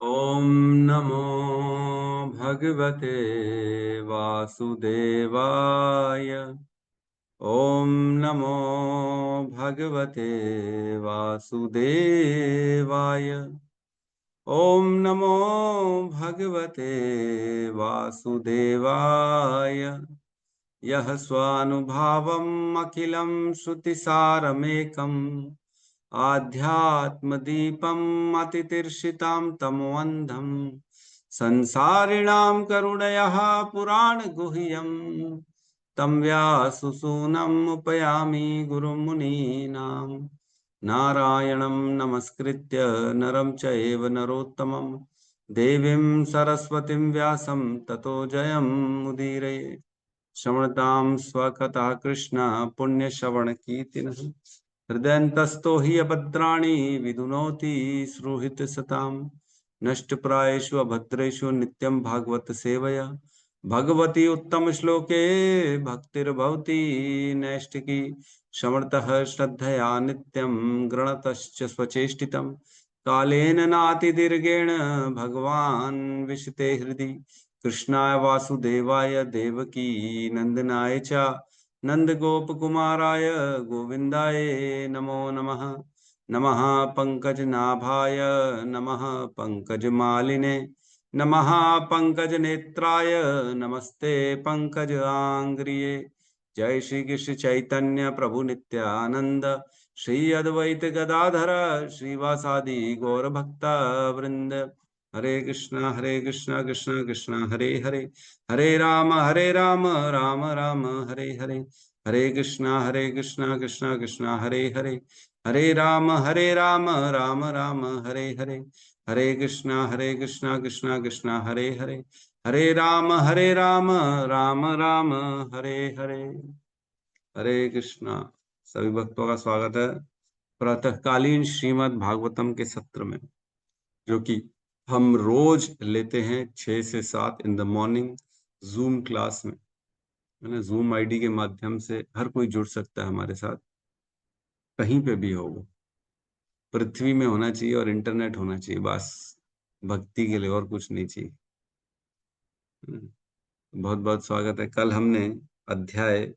ॐ नमो भगवते वासुदेवाय। ॐ नमो भगवते वासुदेवाय। ॐ नमो भगवते वासुदेवाय। यः स्वानुभावम् अखिलं श्रुतिसारमेकम् आध्यात्मदीपम् अतितीर्षितां तमोऽन्धम् संसारिणां करुणयः पुराणगुह्यम् तं व्याससूनम् उपयामि गुरुमुनीनां। नारायणं नमस्कृत्य नरं चैव नरोत्तमं देवीं सरस्वतीं व्यासं ततो जयमुदीरये। श्रवणतां स्वकथः कृष्ण पुण्यश्रवणकीर्तिनः हृदयन्तस्तो हि अभद्राणि विदुनोति श्रुहित सताम्। नष्टप्रायेषु अभद्रेषु नित्यं भागवत सेवया भगवती उत्तम श्लोके भक्तिर्भवति नैष्टिकी। श्रवणतः श्रद्धया नित्यं गृणतश्च स्वचेष्टितं कालेन नातिदीर्घेण भगवान् विशते हृदि। कृष्णाय वासुदेवाय देवकी नंदनाय च नंद गोप कुमाराय गोविंदाय नमो नमः। नमः पंकजनाभाय नमः पंकजमालिने नमः पंकजनेत्राय नमस्ते पंकजांग्रिये। जय श्री कृष्ण चैतन्य प्रभु नित्यानंद श्री अद्वैत गदाधर श्रीवासादि गौर भक्ता वृंद। हरे कृष्णा कृष्णा कृष्णा हरे हरे, हरे राम राम राम हरे हरे। हरे कृष्णा कृष्णा कृष्णा हरे हरे, हरे राम राम राम हरे हरे। हरे कृष्णा कृष्णा कृष्णा हरे हरे, हरे राम राम राम हरे हरे। हरे कृष्णा। सभी भक्तों का स्वागत है प्रातःकालीन श्रीमद् भागवतम के सत्र में, जो कि हम रोज लेते हैं 6 से 7 in the morning zoom class में, है ना। जूम आईडी के माध्यम से हर कोई जुड़ सकता है हमारे साथ, कहीं पे भी हो। वो पृथ्वी में होना चाहिए और इंटरनेट होना चाहिए, बस भक्ति के लिए और कुछ नहीं चाहिए। बहुत बहुत स्वागत है। कल हमने अध्याय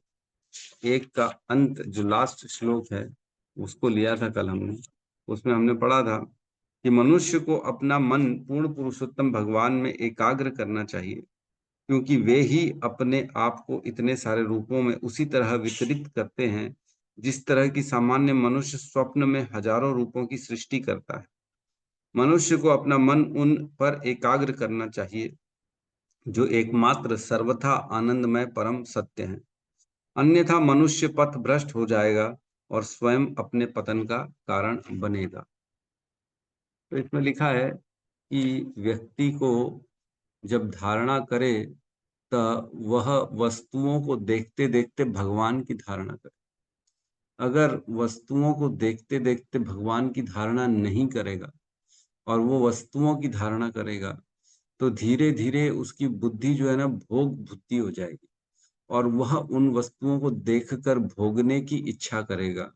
1 का अंत, जो लास्ट श्लोक है, उसको लिया था कल हमने। उसमें हमने पढ़ा था कि मनुष्य को अपना मन पूर्ण पुरुषोत्तम भगवान में एकाग्र करना चाहिए, क्योंकि वे ही अपने आप को इतने सारे रूपों में उसी तरह वितरित करते हैं जिस तरह की सामान्य मनुष्य स्वप्न में हजारों रूपों की सृष्टि करता है। मनुष्य को अपना मन उन पर एकाग्र करना चाहिए जो एकमात्र सर्वथा आनंदमय परम सत्य है, अन्यथा मनुष्य पथ भ्रष्ट हो जाएगा और स्वयं अपने पतन का कारण बनेगा। तो इसमें लिखा है कि व्यक्ति को जब धारणा करे तो वह वस्तुओं को देखते देखते भगवान की धारणा करे। अगर वस्तुओं को देखते देखते भगवान की धारणा नहीं करेगा और वो वस्तुओं की धारणा करेगा, तो धीरे धीरे उसकी बुद्धि जो है ना, भोग बुद्धि हो जाएगी और वह उन वस्तुओं को देखकर भोगने की इच्छा करेगा।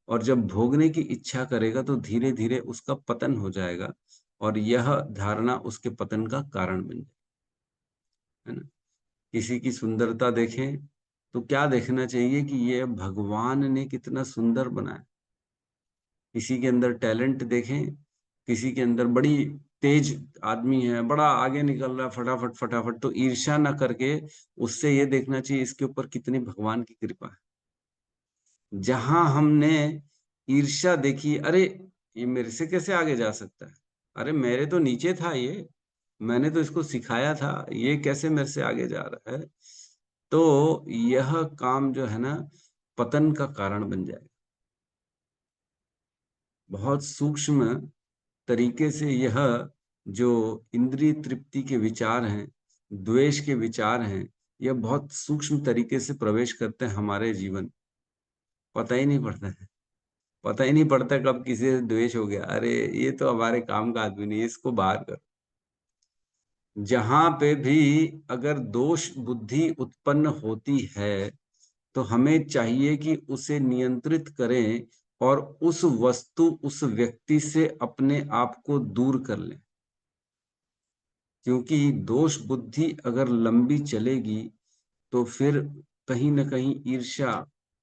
और जब भोगने की इच्छा करेगा तो धीरे धीरे उसका पतन हो जाएगा और यह धारणा उसके पतन का कारण बन जाएगी, है ना। किसी की सुंदरता देखें तो क्या देखना चाहिए कि ये भगवान ने कितना सुंदर बनाया। किसी के अंदर टैलेंट देखें, किसी के अंदर बड़ी तेज आदमी है, बड़ा आगे निकल रहा है फटाफट फटाफट, तो ईर्ष्या ना करके उससे ये देखना चाहिए इसके ऊपर कितनी भगवान की कृपा है। जहां हमने ईर्ष्या देखी, अरे ये मेरे से कैसे आगे जा सकता है, अरे मेरे तो नीचे था ये, मैंने तो इसको सिखाया था, ये कैसे मेरे से आगे जा रहा है, तो यह काम जो है ना, पतन का कारण बन जाएगा। बहुत सूक्ष्म तरीके से यह जो इंद्रिय तृप्ति के विचार हैं, द्वेष के विचार हैं, यह बहुत सूक्ष्म तरीके से प्रवेश करते हैं हमारे जीवन। पता ही नहीं पड़ता है, पता ही नहीं पड़ता कब किसी से द्वेष हो गया, अरे ये तो हमारे काम का आदमी नहीं है, इसको बाहर कर। जहां पे भी अगर दोष बुद्धि उत्पन्न होती है तो हमें चाहिए कि उसे नियंत्रित करें और उस वस्तु उस व्यक्ति से अपने आप को दूर कर लें। क्योंकि दोष बुद्धि अगर लंबी चलेगी तो फिर कहीं ना कहीं ईर्ष्या,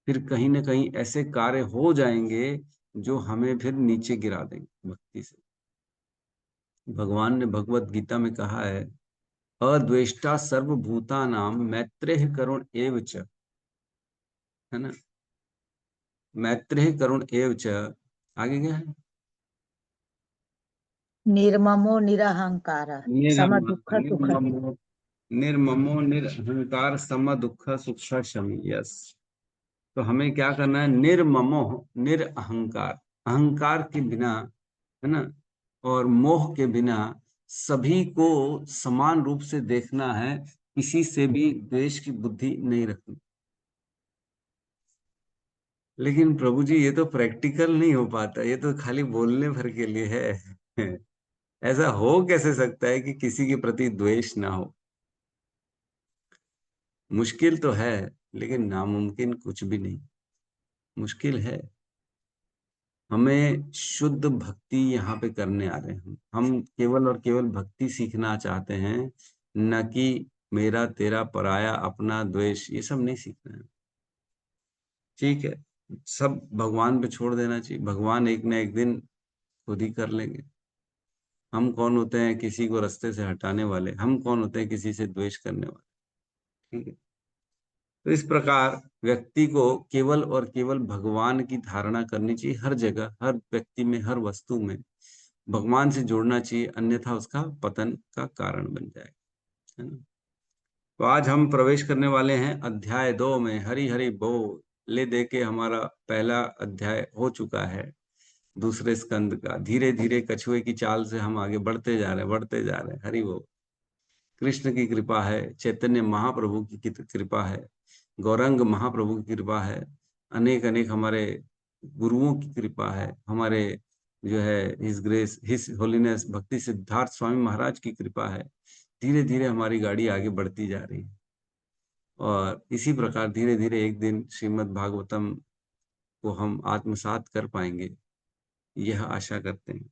फिर कहीं ना कहीं ऐसे कार्य हो जाएंगे जो हमें फिर नीचे गिरा देंगे भक्ति से। भगवान ने भगवत गीता में कहा है, अद्वेष्टा सर्वभूतानां मैत्रेह करुण एव च, है ना। मैत्रेह करुण एव च, आगे क्या है? निर्ममो निरहंकार सम दुख सुख। निर्ममो, निर्ममो निरहंकार सम दुख सुख शमी। यस। तो हमें क्या करना है? निर्ममो, निरअहंकार, अहंकार के बिना, है ना, और मोह के बिना सभी को समान रूप से देखना है, किसी से भी द्वेष की बुद्धि नहीं रखनी। लेकिन प्रभु जी ये तो प्रैक्टिकल नहीं हो पाता, ये तो खाली बोलने भर के लिए है। ऐसा हो कैसे सकता है कि किसी के प्रति द्वेष ना हो? मुश्किल तो है, लेकिन नामुमकिन कुछ भी नहीं। मुश्किल है। हमें शुद्ध भक्ति यहाँ पे करने आ रहे हैं। हम केवल और केवल भक्ति सीखना चाहते हैं, न कि मेरा तेरा पराया अपना द्वेष, ये सब नहीं सीखना है। ठीक है, सब भगवान पे छोड़ देना चाहिए। भगवान एक न एक दिन खुद ही कर लेंगे। हम कौन होते हैं किसी को रास्ते से हटाने वाले? हम कौन होते हैं किसी से द्वेष करने वाले? ठीक है। तो इस प्रकार व्यक्ति को केवल और केवल भगवान की धारणा करनी चाहिए, हर जगह, हर व्यक्ति में, हर वस्तु में भगवान से जोड़ना चाहिए, अन्यथा उसका पतन का कारण बन जाएगा, है ना। तो आज हम प्रवेश करने वाले हैं अध्याय 2 में। हरि हरि बोल। ले दे के हमारा पहला अध्याय हो चुका है, दूसरे स्कंद का। धीरे धीरे कछुए की चाल से हम आगे बढ़ते जा रहे हैं, बढ़ते जा रहे हैं। हरि बोल। कृष्ण की कृपा है, चैतन्य महाप्रभु की कृपा है, गौरंग महाप्रभु की कृपा है, अनेक अनेक हमारे गुरुओं की कृपा है, हमारे जो है हिज ग्रेस हिज होलीनेस भक्ति सिद्धार्थ स्वामी महाराज की कृपा है। धीरे धीरे हमारी गाड़ी आगे बढ़ती जा रही है, और इसी प्रकार धीरे धीरे एक दिन श्रीमद् भागवतम को हम आत्मसात कर पाएंगे, यह आशा करते हैं।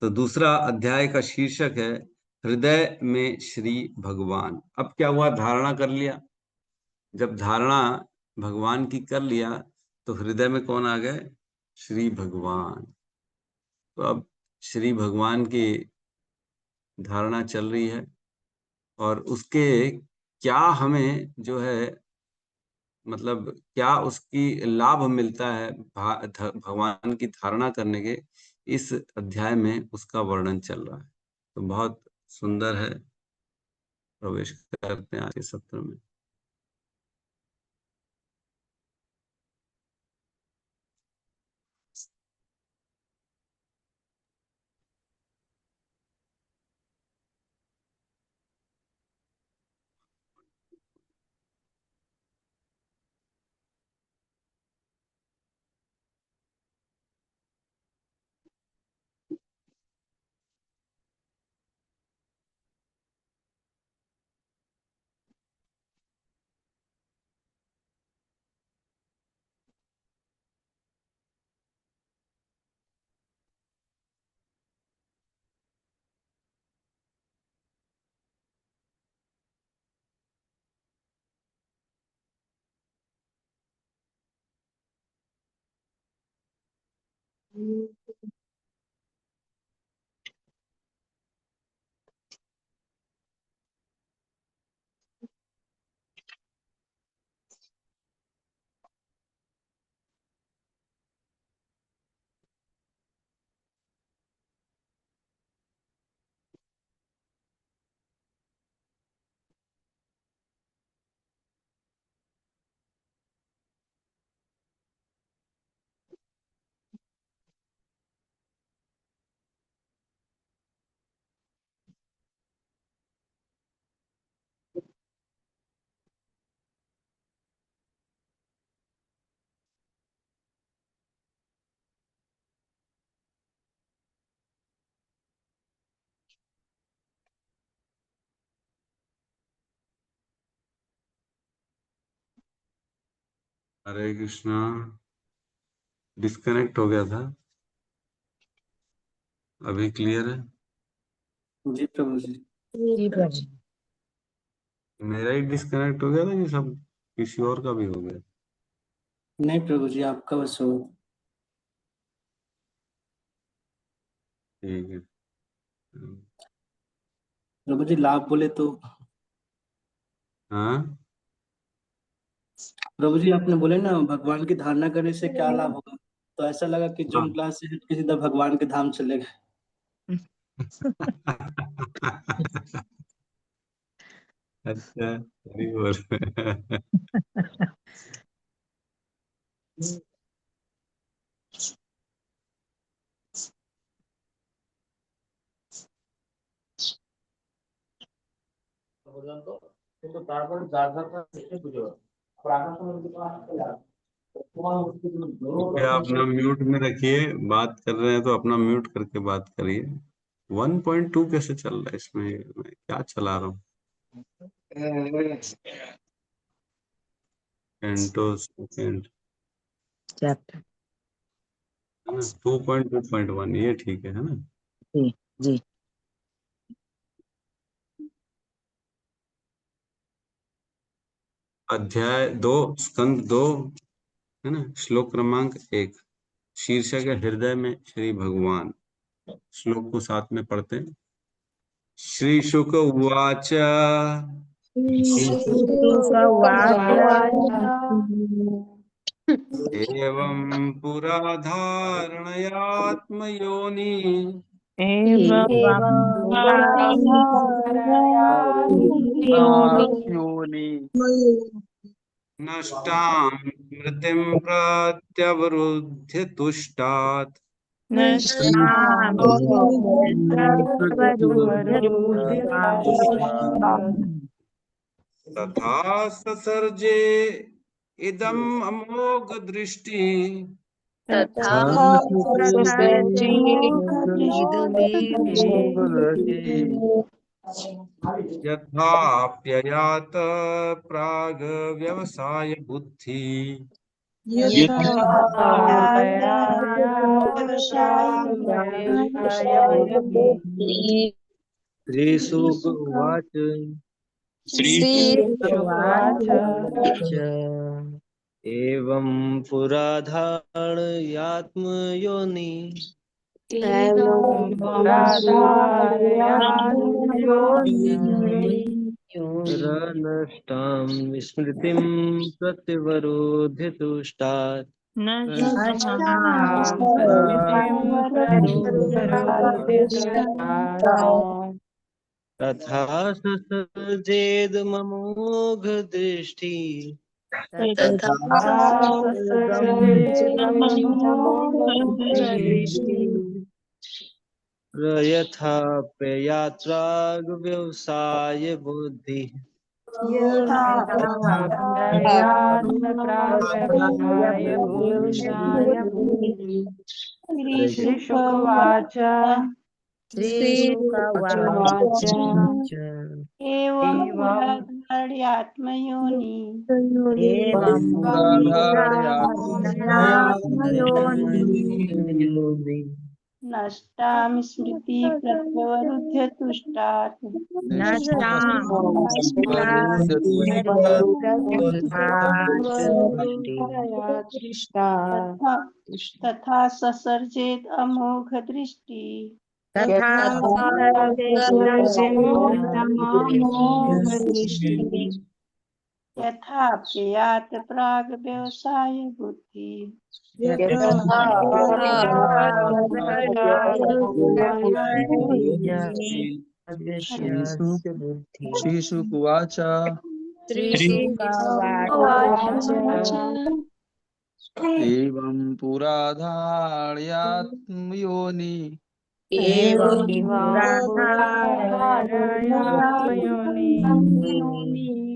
तो दूसरा अध्याय का शीर्षक है हृदय में श्री भगवान। अब क्या हुआ? धारणा कर लिया। जब धारणा भगवान की कर लिया तो हृदय में कौन आ गए? श्री भगवान। तो अब श्री भगवान की धारणा चल रही है, और उसके क्या हमें जो है, मतलब क्या उसकी लाभ मिलता है भगवान की धारणा करने के, इस अध्याय में उसका वर्णन चल रहा है। तो बहुत सुंदर है। प्रवेश करते हैं आज के सत्र में। हरे कृष्णा। डिस्कनेक्ट हो गया था, अभी क्लियर है। जी प्रभु जी। जी प्रभु। मेरा ही डिस्कनेक्ट हो गया था कि सब किसी और का भी हो गया? नहीं प्रभु जी, आपका बस हो। ठीक है। प्रभु जी लाभ बोले तो, हाँ, प्रभु जी आपने बोले ना भगवान की धारणा करने से क्या लाभ होगा, तो ऐसा लगा कि जो हाँ। क्लास से हट के सीधा भगवान के धाम चले गए। अच्छा, हरी बोल। ठीक है, अपना म्यूट में रखिए, बात कर रहे हैं तो अपना म्यूट करके बात करिए। 1.2 कैसे चल रहा है इसमें? मैं क्या चला रहा हूँ? फेंटो सेकेंड चैप्टर। है ना, 2.2.1 ये ठीक है ना? जी जी। अध्याय 2, स्कंद 2, है ना, श्लोक क्रमांक 1। शीर्षक है हृदय में श्री भगवान। श्लोक को साथ में पढ़ते हैं। श्री शुक उवाच शुकवाच। एवं पुरा धारणयात्मयोनि एवं योनि नष्टां स्मृतिं प्रत्यवरुध्य तुष्टात् तथा ससर्जे इदम् अमोघ दृष्टि यथाप्ययात प्राग व्यवसाय बुद्धि श्रीशुक उवाच एवं पुरा धारयात्मयोनि नष्टां स्मृतिं प्रत्यवरोध्य तुष्टात् तथा ससर्जेदमोघ दृष्टि यथाप्ययात्राग व्यवसाय बुद्धि श्रीशुकवाच श्रीशुकवाच। एवं पुराधार्यात्मयोनि एवं पुराधारयात्मयोनि नष्टां स्मृति प्रत्यवरुध्य तुष्टात् तथा तथा ससर्जेत अमोघ दृष्टि यथाप्ययात प्राग व्यवसाय बुद्धि श्रीशुकुवाच एवं पुराधारयात्मयोनि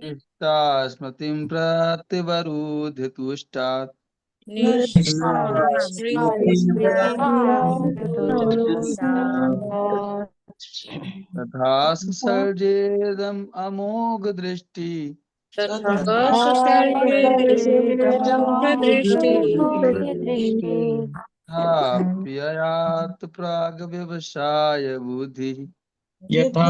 निष्ठा स्मृतिं प्रतिवरुध्य तुष्टात् तथा ससर्जेदम् अमोघ दृष्टि प्ययात् प्राग व्यवसाय बुद्धि यथा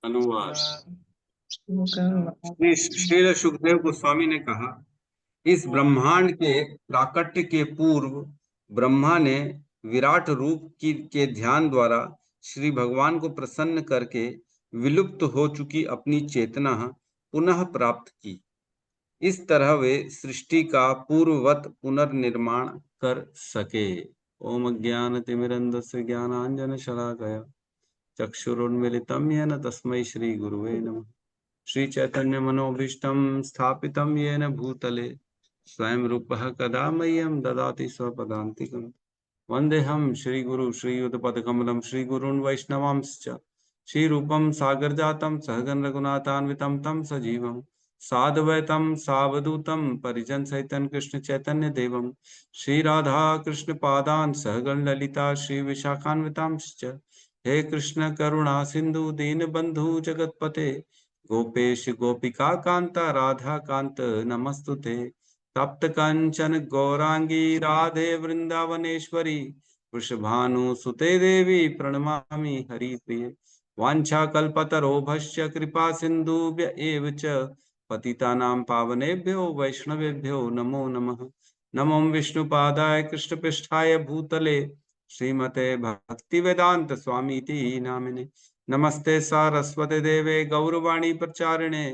अनुवाद। श्री सुखदेव गोस्वामी ने कहा, इस ब्रह्मांड के प्राकट्य के पूर्व ब्रह्मा ने विराट रूप के ध्यान द्वारा श्री भगवान को प्रसन्न करके विलुप्त हो चुकी अपनी चेतना पुनः प्राप्त की। इस तरह वे सृष्टि का पूर्ववत पुनर्निर्माण कर सके। ओम अज्ञानतिमिरन्धस्य ज्ञानाञ्जनशलाकया चक्षुरुन्मीलितं येन तस्मै श्री गुरुवे नमः। श्री चैतन्य मनोभीष्टं स्थापितं येन भूतले स्वयं रूपः कदा मह्यं ददाति स्वपदान्तिकम्। वन्देऽहं श्रीगुरु श्रीयुतपदकमलं श्रीगुरून् वैष्णवांश्च श्रीरूपं सागरजातं सहगण रघुनाथान्वितं तं सजीवं साद्वैतं सावधूतं परिजन सहितं कृष्ण चैतन्य देवं श्री राधा कृष्ण पादान् सहगण ललिता श्री विशाखान्वितांश्च। हे कृष्ण करुणा सिंधु दीनबंधु जगतपते गोपेश गोपिका कांता राधा कांत नमस्तुते। तप्त कंचन गौरांगी राधे वृंदावनेश्वरी वृषभानुसुते देवी प्रणमामि हरिप्रिये। वाञ्छाकल्पतरोभश्च कृपा सिन्धुभ्य एव च पतितानां पावनेभ्यो वैष्णवेभ्यो नमो नमः। नमो विष्णुपादाय कृष्णपृष्ठाय भूतले श्रीमते भक्तिवेदांत स्वामीति नामिने। नमस्ते सारस्वते देवे गौरवाणी प्रचारिणे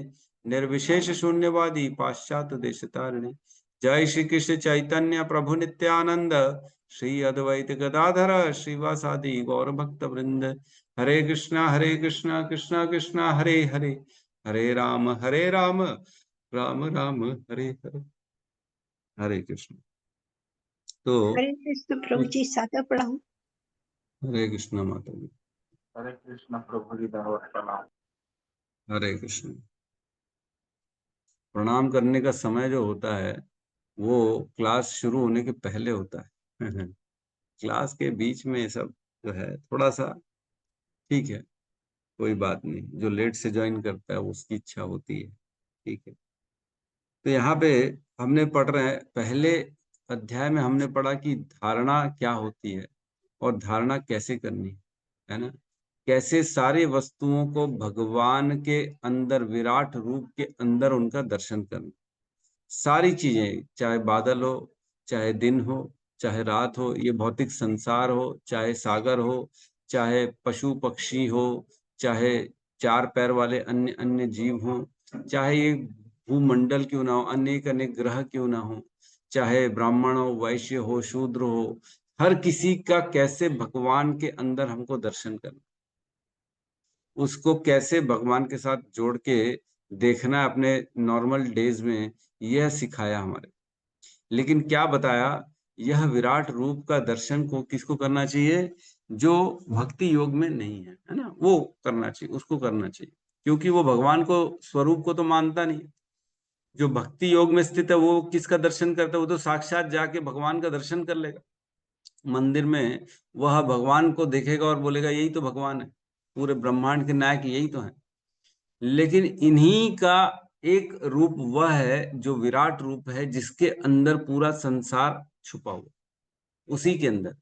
निर्विशेष शून्यवादी पाश्चात्य देशतारिणे। जय श्री कृष्ण चैतन्य प्रभु नित्यानंद श्री अद्वैत गदाधर श्रीवासादि गौर भक्त वृंद। हरे कृष्णा कृष्णा कृष्णा हरे हरे, हरे राम राम राम हरे हरे। हरे कृष्ण। तो हरे कृष्ण प्रभु जी, सादा पढ़ाऊं। हरे कृष्णा माता जी। हरे कृष्ण प्रभु जी, दंडवत प्रणाम। हरे कृष्ण। प्रणाम करने का समय जो होता है वो क्लास शुरू होने के पहले होता है। क्लास के बीच में सब जो है थोड़ा सा ठीक है, कोई बात नहीं। जो लेट से ज्वाइन करता है उसकी इच्छा होती है, ठीक है। तो यहाँ पे हमने पढ़ रहे हैं, पहले अध्याय में हमने पढ़ा कि धारणा क्या होती है और धारणा कैसे करनी है ना। कैसे सारे वस्तुओं को भगवान के अंदर, विराट रूप के अंदर उनका दर्शन करना। सारी चीजें, चाहे बादल हो, चाहे दिन हो, चाहे रात हो, ये भौतिक संसार हो, चाहे सागर हो, चाहे पशु पक्षी हो, चाहे चार पैर वाले अन्य अन्य जीव हो, चाहे ये भूमंडल क्यों ना हो, अनेक अनेक ग्रह क्यों ना हो, चाहे ब्राह्मण हो, वैश्य हो, शूद्र हो, हर किसी का कैसे भगवान के अंदर हमको दर्शन करना, उसको कैसे भगवान के साथ जोड़ के देखना है अपने नॉर्मल डेज में, यह सिखाया हमारे। लेकिन क्या बताया, यह विराट रूप का दर्शन को किसको करना चाहिए? जो भक्ति योग में नहीं है ना, वो करना चाहिए, उसको करना चाहिए, क्योंकि वो भगवान को, स्वरूप को तो मानता नहीं। जो भक्ति योग में स्थित है वो किसका दर्शन करता है? वो तो साक्षात जाके भगवान का दर्शन कर लेगा मंदिर में। वह भगवान को देखेगा और बोलेगा यही तो भगवान है, पूरे ब्रह्मांड के नायक यही तो है। लेकिन इन्हीं का एक रूप वह है जो विराट रूप है, जिसके अंदर पूरा संसार छुपा हुआ। उसी के अंदर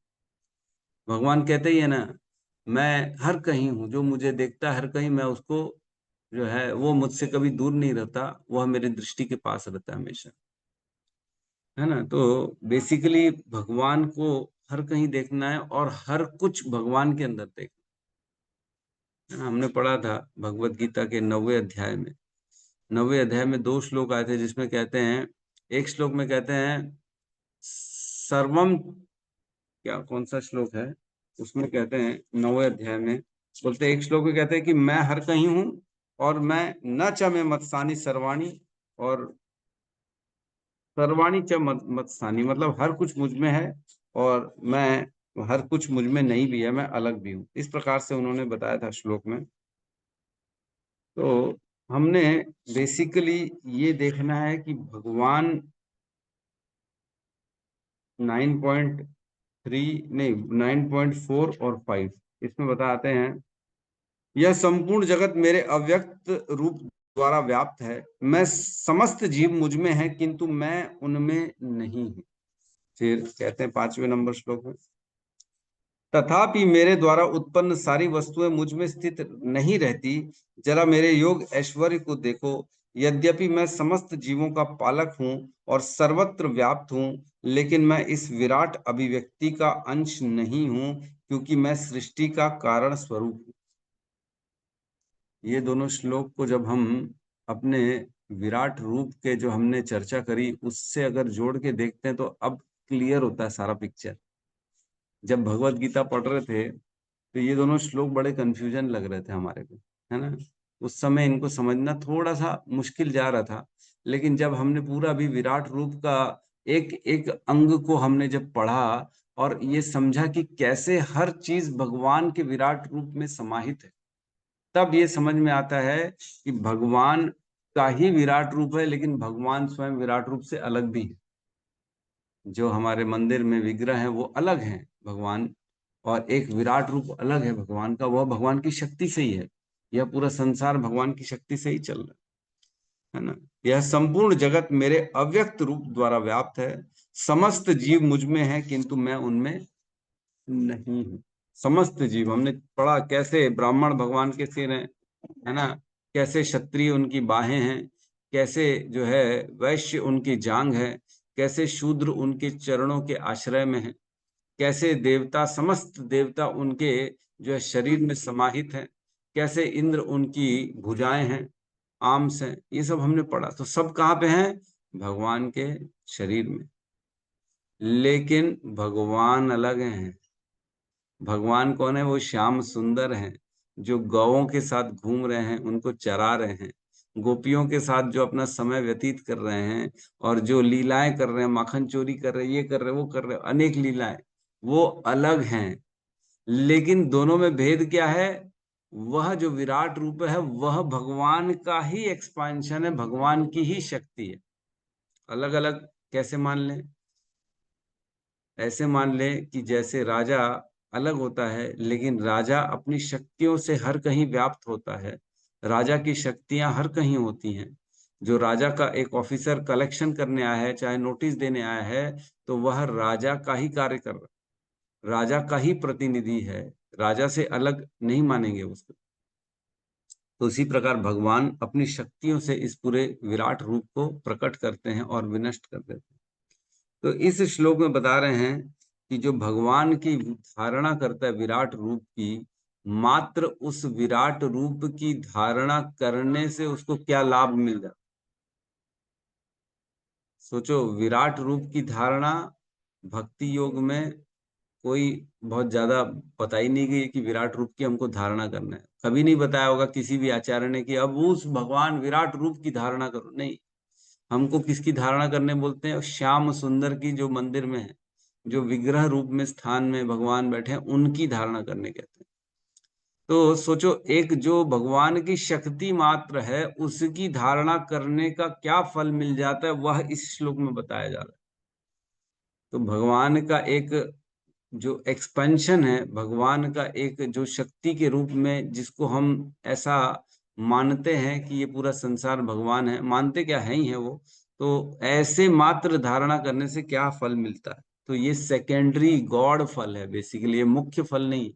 भगवान कहते ही है ना, मैं हर कहीं हूं, जो मुझे देखता है हर कहीं, मैं उसको जो है वो मुझसे कभी दूर नहीं रहता, वह मेरी दृष्टि के पास रहता है हमेशा, है ना। तो बेसिकली भगवान को हर कहीं देखना है और हर कुछ भगवान के अंदर देखना है। हमने पढ़ा था भगवत गीता के 9वें अध्याय में, 9वें अध्याय में 2 श्लोक आए थे, जिसमें कहते हैं, एक श्लोक में कहते हैं सर्वम, क्या कौन सा श्लोक है उसमें कहते हैं 9वें अध्याय में, बोलते एक श्लोक में कहते हैं कि मैं हर कहीं हूं और मैं न च में मत्सानी सर्वाणी, और सर्वाणी च मत्सानी मतलब हर कुछ मुझ में है और मैं हर कुछ मुझ में नहीं भी है, मैं अलग भी हूं। इस प्रकार से उन्होंने बताया था श्लोक में। तो हमने बेसिकली ये देखना है कि भगवान 9.3 नहीं 9.4 और 5 इसमें बताते हैं, यह संपूर्ण जगत मेरे अव्यक्त रूप द्वारा व्याप्त है, मैं समस्त जीव मुझ में है किंतु मैं उनमें नहीं हूं। फिर कहते हैं 5वें नंबर श्लोक में, तथापि मेरे द्वारा उत्पन्न सारी वस्तुएं मुझ में स्थित नहीं रहती। जरा मेरे योग ऐश्वर्य को देखो। यद्यपि मैं समस्त जीवों का पालक हूं और सर्वत्र व्याप्त हूं, लेकिन मैं इस विराट अभिव्यक्ति का अंश नहीं हूं, क्योंकि मैं सृष्टि का कारण स्वरूप हूं। ये दोनों श्लोक को जब हम अपने विराट रूप के जो हमने चर्चा करी उससे अगर जोड़ के देखते हैं तो अब क्लियर होता है सारा पिक्चर। जब भगवत गीता पढ़ रहे थे तो ये दोनों श्लोक बड़े कंफ्यूजन लग रहे थे हमारे को, है ना। उस समय इनको समझना थोड़ा सा मुश्किल जा रहा था, लेकिन जब हमने पूरा भी विराट रूप का एक एक अंग को हमने जब पढ़ा और ये समझा कि कैसे हर चीज भगवान के विराट रूप में समाहित है, तब ये समझ में आता है कि भगवान का ही विराट रूप है, लेकिन भगवान स्वयं विराट रूप से अलग भी है। जो हमारे मंदिर में विग्रह है वो अलग है भगवान, और एक विराट रूप अलग है भगवान का, वह भगवान की शक्ति से ही है। यह पूरा संसार भगवान की शक्ति से ही चल रहा है ना। यह संपूर्ण जगत मेरे अव्यक्त रूप द्वारा व्याप्त है। समस्त जीव मुझ में है, किंतु मैं उनमें नहीं हूँ। समस्त जीव हमने पढ़ा, कैसे ब्राह्मण भगवान के सिर हैं, है ना, कैसे क्षत्रिय उनकी बाहें हैं, कैसे जो है वैश्य उनकी जांग है, कैसे शूद्र उनके चरणों के आश्रय में है, कैसे देवता समस्त देवता उनके जो है शरीर में समाहित है, कैसे इंद्र उनकी भुजाएं हैं, आर्म्स हैं। ये सब हमने पढ़ा। तो सब कहाँ पे हैं? भगवान के शरीर में। लेकिन भगवान अलग हैं। भगवान कौन है? वो श्याम सुंदर हैं, जो गौओं के साथ घूम रहे हैं, उनको चरा रहे हैं, गोपियों के साथ जो अपना समय व्यतीत कर रहे हैं, और जो लीलाएं कर रहे हैं, माखन चोरी कर रहे हैं, ये कर रहे हैं, वो कर रहे हैं, अनेक लीलाएं, वो अलग हैं। लेकिन दोनों में भेद क्या है? वह जो विराट रूप है वह भगवान का ही एक्सपांशन है, भगवान की ही शक्ति है। अलग अलग कैसे मान लें? ऐसे मान लें कि जैसे राजा अलग होता है, लेकिन राजा अपनी शक्तियों से हर कहीं व्याप्त होता है। राजा की शक्तियां हर कहीं होती हैं। जो राजा का एक ऑफिसर कलेक्शन करने आया है, चाहे नोटिस देने आया है, तो वह राजा का ही कार्य कर रहा है, राजा का ही प्रतिनिधि है, राजा से अलग नहीं मानेंगे उसको। तो इसी प्रकार भगवान अपनी शक्तियों से इस पूरे विराट रूप को प्रकट करते हैं और विनष्ट कर देते हैं। तो इस श्लोक में बता रहे हैं कि जो भगवान की धारणा करता है विराट रूप की, मात्र उस विराट रूप की धारणा करने से उसको क्या लाभ मिल जाता। सोचो, विराट रूप की धारणा भक्ति योग में कोई बहुत ज्यादा बताई नहीं गई कि विराट रूप की हमको धारणा करना है। कभी नहीं बताया होगा किसी भी आचार्य ने कि अब उस भगवान विराट रूप की धारणा करो। नहीं, हमको किसकी धारणा करने बोलते हैं? श्याम सुंदर की, जो मंदिर में है, जो विग्रह रूप में स्थान में भगवान बैठे हैं, उनकी धारणा करने कहते हैं। तो सोचो, एक जो भगवान की शक्ति मात्र है उसकी धारणा करने का क्या फल मिल जाता है, वह इस श्लोक में बताया जा रहा है। तो भगवान का एक जो एक्सपेंशन है, भगवान का एक जो शक्ति के रूप में जिसको हम ऐसा मानते हैं कि ये पूरा संसार भगवान है, मानते क्या है ही है वो, तो ऐसे मात्र धारणा करने से क्या फल मिलता है? तो ये सेकेंडरी गॉड फल है, बेसिकली ये मुख्य फल नहीं।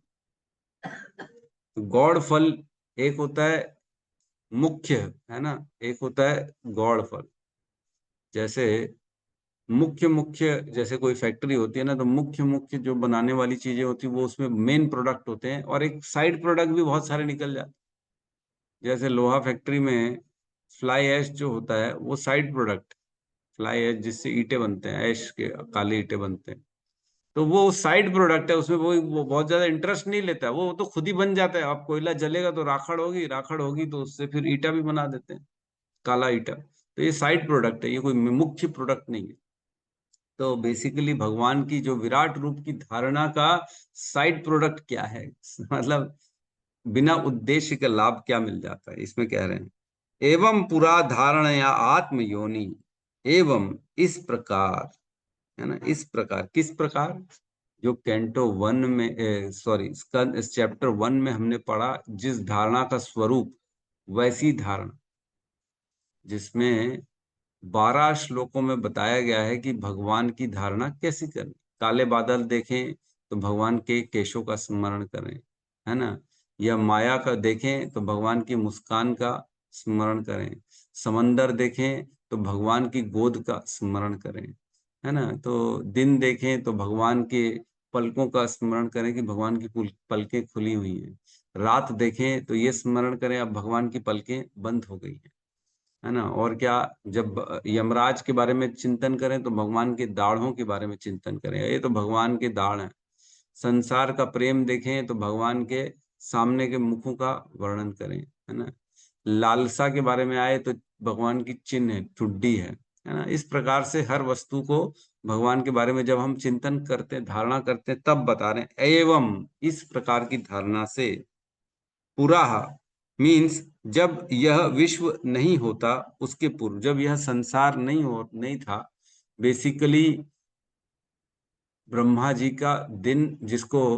तो गॉड फल एक होता है मुख्य, है ना, एक होता है गॉड फल। जैसे मुख्य मुख्य जैसे कोई फैक्ट्री होती है ना, तो मुख्य मुख्य जो बनाने वाली चीजें होती है वो उसमें मेन प्रोडक्ट होते हैं, और एक साइड प्रोडक्ट भी बहुत सारे निकल जाते हैं। जैसे लोहा फैक्ट्री में फ्लाई ऐश जो होता है वो साइड प्रोडक्ट, फ्लाई ऐश जिससे ईंटें बनते हैं, ऐश के काले ईंटें बनते हैं, तो वो साइड प्रोडक्ट है। उसमें वो बहुत ज्यादा इंटरेस्ट नहीं लेता है, वो तो खुद ही बन जाता है। अब कोयला जलेगा तो राखड़ होगी, राखड़ होगी तो उससे फिर ईटा भी बना देते हैं, काला ईटा। तो ये साइड प्रोडक्ट है, ये कोई मुख्य प्रोडक्ट नहीं है। तो बेसिकली भगवान की जो विराट रूप की धारणा का साइड प्रोडक्ट क्या है, मतलब बिना उद्देश्य के लाभ क्या मिल जाता है, इसमें कह रहे हैं। एवं पुरा धारण या आत्म योनि, एवं इस प्रकार, है ना, इस प्रकार, किस प्रकार? जो कैंटो 1 में सॉरी इस चैप्टर 1 में हमने पढ़ा, जिस धारणा का स्वरूप, वैसी धारणा जिसमें 12 श्लोकों में बताया गया है कि भगवान की धारणा कैसे करनी। काले बादल देखें तो भगवान के केशों का स्मरण करें, है ना, या माया का देखें तो भगवान की मुस्कान का स्मरण करें, समंदर देखें तो भगवान की गोद का स्मरण करें, है ना, तो दिन देखें तो भगवान के पलकों का स्मरण करें कि भगवान की पलकें खुली हुई हैं, रात देखें तो ये स्मरण करें अब भगवान की पलकें बंद हो गई है ना, और क्या, जब यमराज के बारे में चिंतन करें तो भगवान के दाढ़ों के बारे में चिंतन करें, ये तो भगवान के दाढ़ हैं। संसार का प्रेम देखें तो भगवान के सामने के मुखों का वर्णन करें, है ना, लालसा के बारे में आए तो भगवान की चिन्ह है, ठुड्डी है ना। इस प्रकार से हर वस्तु को भगवान के बारे में जब हम चिंतन करते हैं, धारणा करते हैं, तब बता रहे हैं एवं इस प्रकार की धारणा से पुरा मीन्स जब यह विश्व नहीं होता उसके पूर्व, जब यह संसार नहीं था, बेसिकली ब्रह्मा जी का दिन जिसको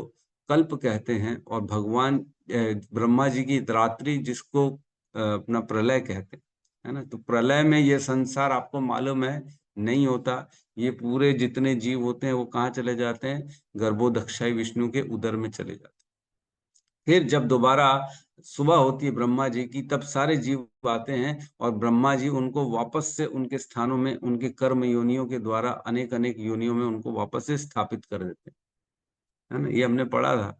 कल्प कहते हैं, और भगवान ब्रह्मा जी की रात्रि जिसको अपना प्रलय कहते हैं, है ना। तो प्रलय में ये संसार आपको मालूम है नहीं होता, ये पूरे जितने जीव होते हैं वो कहाँ चले जाते हैं, गर्भोदक्षाई विष्णु के उदर में चले जाते हैं। फिर जब दोबारा सुबह होती है ब्रह्मा जी की, तब सारे जीव आते हैं और ब्रह्मा जी उनको वापस से उनके स्थानों में, उनके कर्म योनियों के द्वारा अनेक अनेक योनियों में उनको वापस से स्थापित कर देते हैं, है ना। ये हमने पढ़ा था,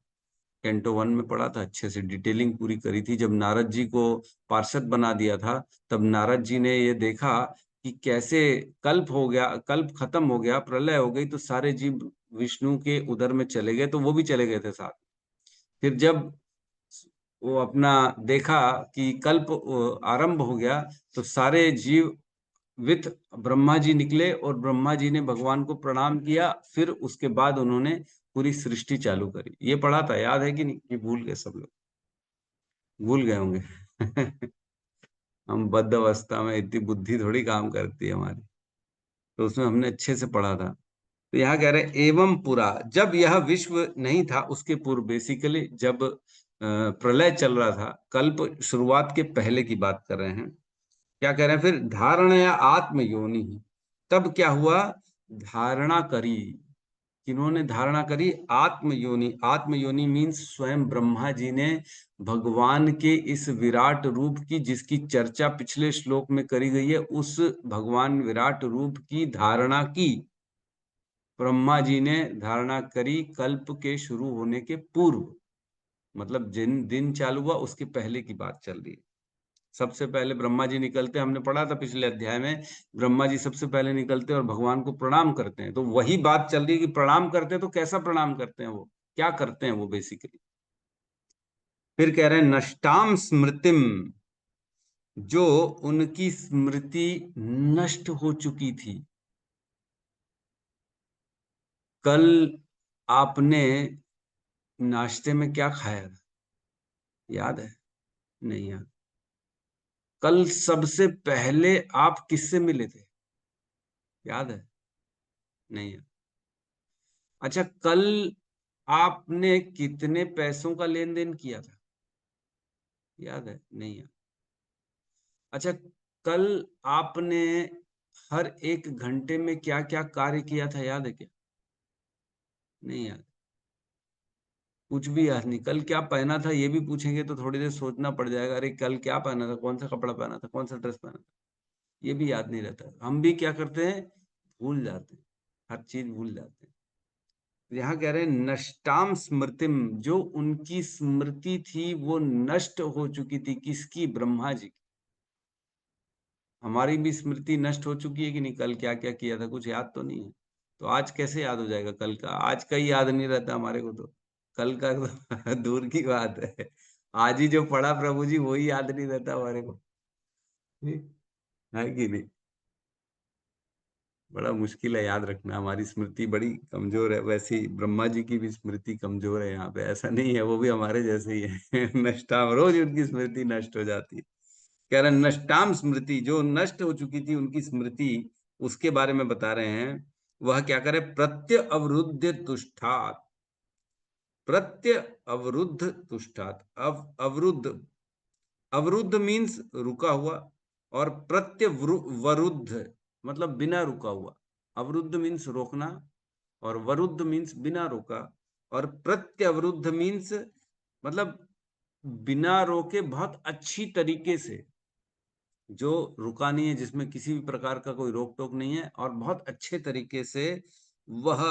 कैंटो 1 में पढ़ा था, अच्छे से डिटेलिंग पूरी करी थी। जब नारद जी को पार्षद बना दिया था, तब नारद जी ने ये देखा कि कैसे कल्प हो गया, कल्प खत्म हो गया, प्रलय हो गई, तो सारे जीव विष्णु के उदर में चले गए, तो वो भी चले गए थे साथ। फिर जब वो अपना देखा कि कल्प आरंभ हो गया, तो सारे जीव विथ ब्रह्मा जी निकले और ब्रह्मा जी ने भगवान को प्रणाम किया। फिर उसके बाद उन्होंने पूरी सृष्टि चालू करी। ये पढ़ा था, याद है कि नहीं, कि भूल गए सब लोग? भूल गए होंगे। हम बद्ध अवस्था में इतनी बुद्धि थोड़ी काम करती है हमारी, तो उसमें हमने अच्छे से पढ़ा था। तो यहाँ कह रहे हैं एवं पुरा, जब यह विश्व नहीं था उसके पूर्व, बेसिकली जब प्रलय चल रहा था, कल्प शुरुआत के पहले की बात कर रहे हैं। क्या कह रहे हैं फिर, धारण या आत्म योनि, तब क्या हुआ, धारणा करी, किन्होंने धारणा करी, आत्म योनि। आत्म योनि मीन्स स्वयं ब्रह्मा जी ने भगवान के इस विराट रूप की, जिसकी चर्चा पिछले श्लोक में करी गई है, उस भगवान विराट रूप की धारणा की ब्रह्मा जी ने धारणा करी कल्प के शुरू होने के पूर्व, मतलब जिन दिन चालू हुआ उसके पहले की बात चल रही है। सबसे पहले ब्रह्मा जी निकलते, हमने पढ़ा था पिछले अध्याय में, ब्रह्मा जी सबसे पहले निकलते और भगवान को प्रणाम करते हैं। तो वही बात चल रही है कि प्रणाम करते हैं, तो कैसा प्रणाम करते हैं, वो क्या करते हैं वो बेसिकली। फिर कह रहे हैं नष्टाम स्मृतिम, जो उनकी स्मृति नष्ट हो चुकी थी। कल आपने नाश्ते में क्या खाया था, याद है? नहीं याद। कल सबसे पहले आप किससे मिले थे, याद है? नहीं याद। अच्छा, कल आपने कितने पैसों का लेन देन किया था, याद है? नहीं याद। अच्छा, कल आपने हर 1 घंटे में क्या क्या कार्य किया था, याद है क्या? नहीं याद। कुछ भी याद नहीं। कल क्या पहना था ये भी पूछेंगे तो थोड़ी देर सोचना पड़ जाएगा, अरे कल क्या पहना था, कौन सा कपड़ा पहना था, कौन सा ड्रेस पहना था, ये भी याद नहीं रहता। हम भी क्या करते हैं, भूल जाते हैं, हर चीज भूल जाते हैं। यहाँ कह रहे हैं नष्टाम स्मृतिम, जो उनकी स्मृति थी वो नष्ट हो चुकी थी। किसकी? ब्रह्मा जी की। हमारी भी स्मृति नष्ट हो चुकी है कि नहीं, कल क्या क्या किया था कुछ याद तो नहीं है, तो आज कैसे याद हो जाएगा कल का? आज का ही याद नहीं रहता हमारे को, तो कल का तो दूर की बात है। आज ही जो पढ़ा प्रभु जी वही याद नहीं रहता हमारे को, है कि नहीं? बड़ा मुश्किल है याद रखना, हमारी स्मृति बड़ी कमजोर है। वैसे ही ब्रह्मा जी की भी स्मृति कमजोर है, यहाँ पे ऐसा नहीं है, वो भी हमारे जैसे ही है। नष्टाम, रोज उनकी स्मृति नष्ट हो जाती है। कह रहे नष्टाम स्मृति, जो नष्ट हो चुकी थी उनकी स्मृति, उसके बारे में बता रहे हैं। वह क्या करे, प्रत्य अवरुद्ध तुष्टात, प्रत्य अवरुद्ध तुष्टात, अवरुद्ध, अवरुद्ध मीन्स रुका हुआ, और प्रत्यवरुद्ध मतलब बिना रुका हुआ, अवरुद्ध मीन्स रोकना और वरुद्ध मीन्स बिना रोका, और प्रत्यवरुद्ध मीन्स मतलब बिना रोके बहुत अच्छी तरीके से, जो रुका नहीं है, जिसमें किसी भी प्रकार का कोई रोक टोक नहीं है, और बहुत अच्छे तरीके से वह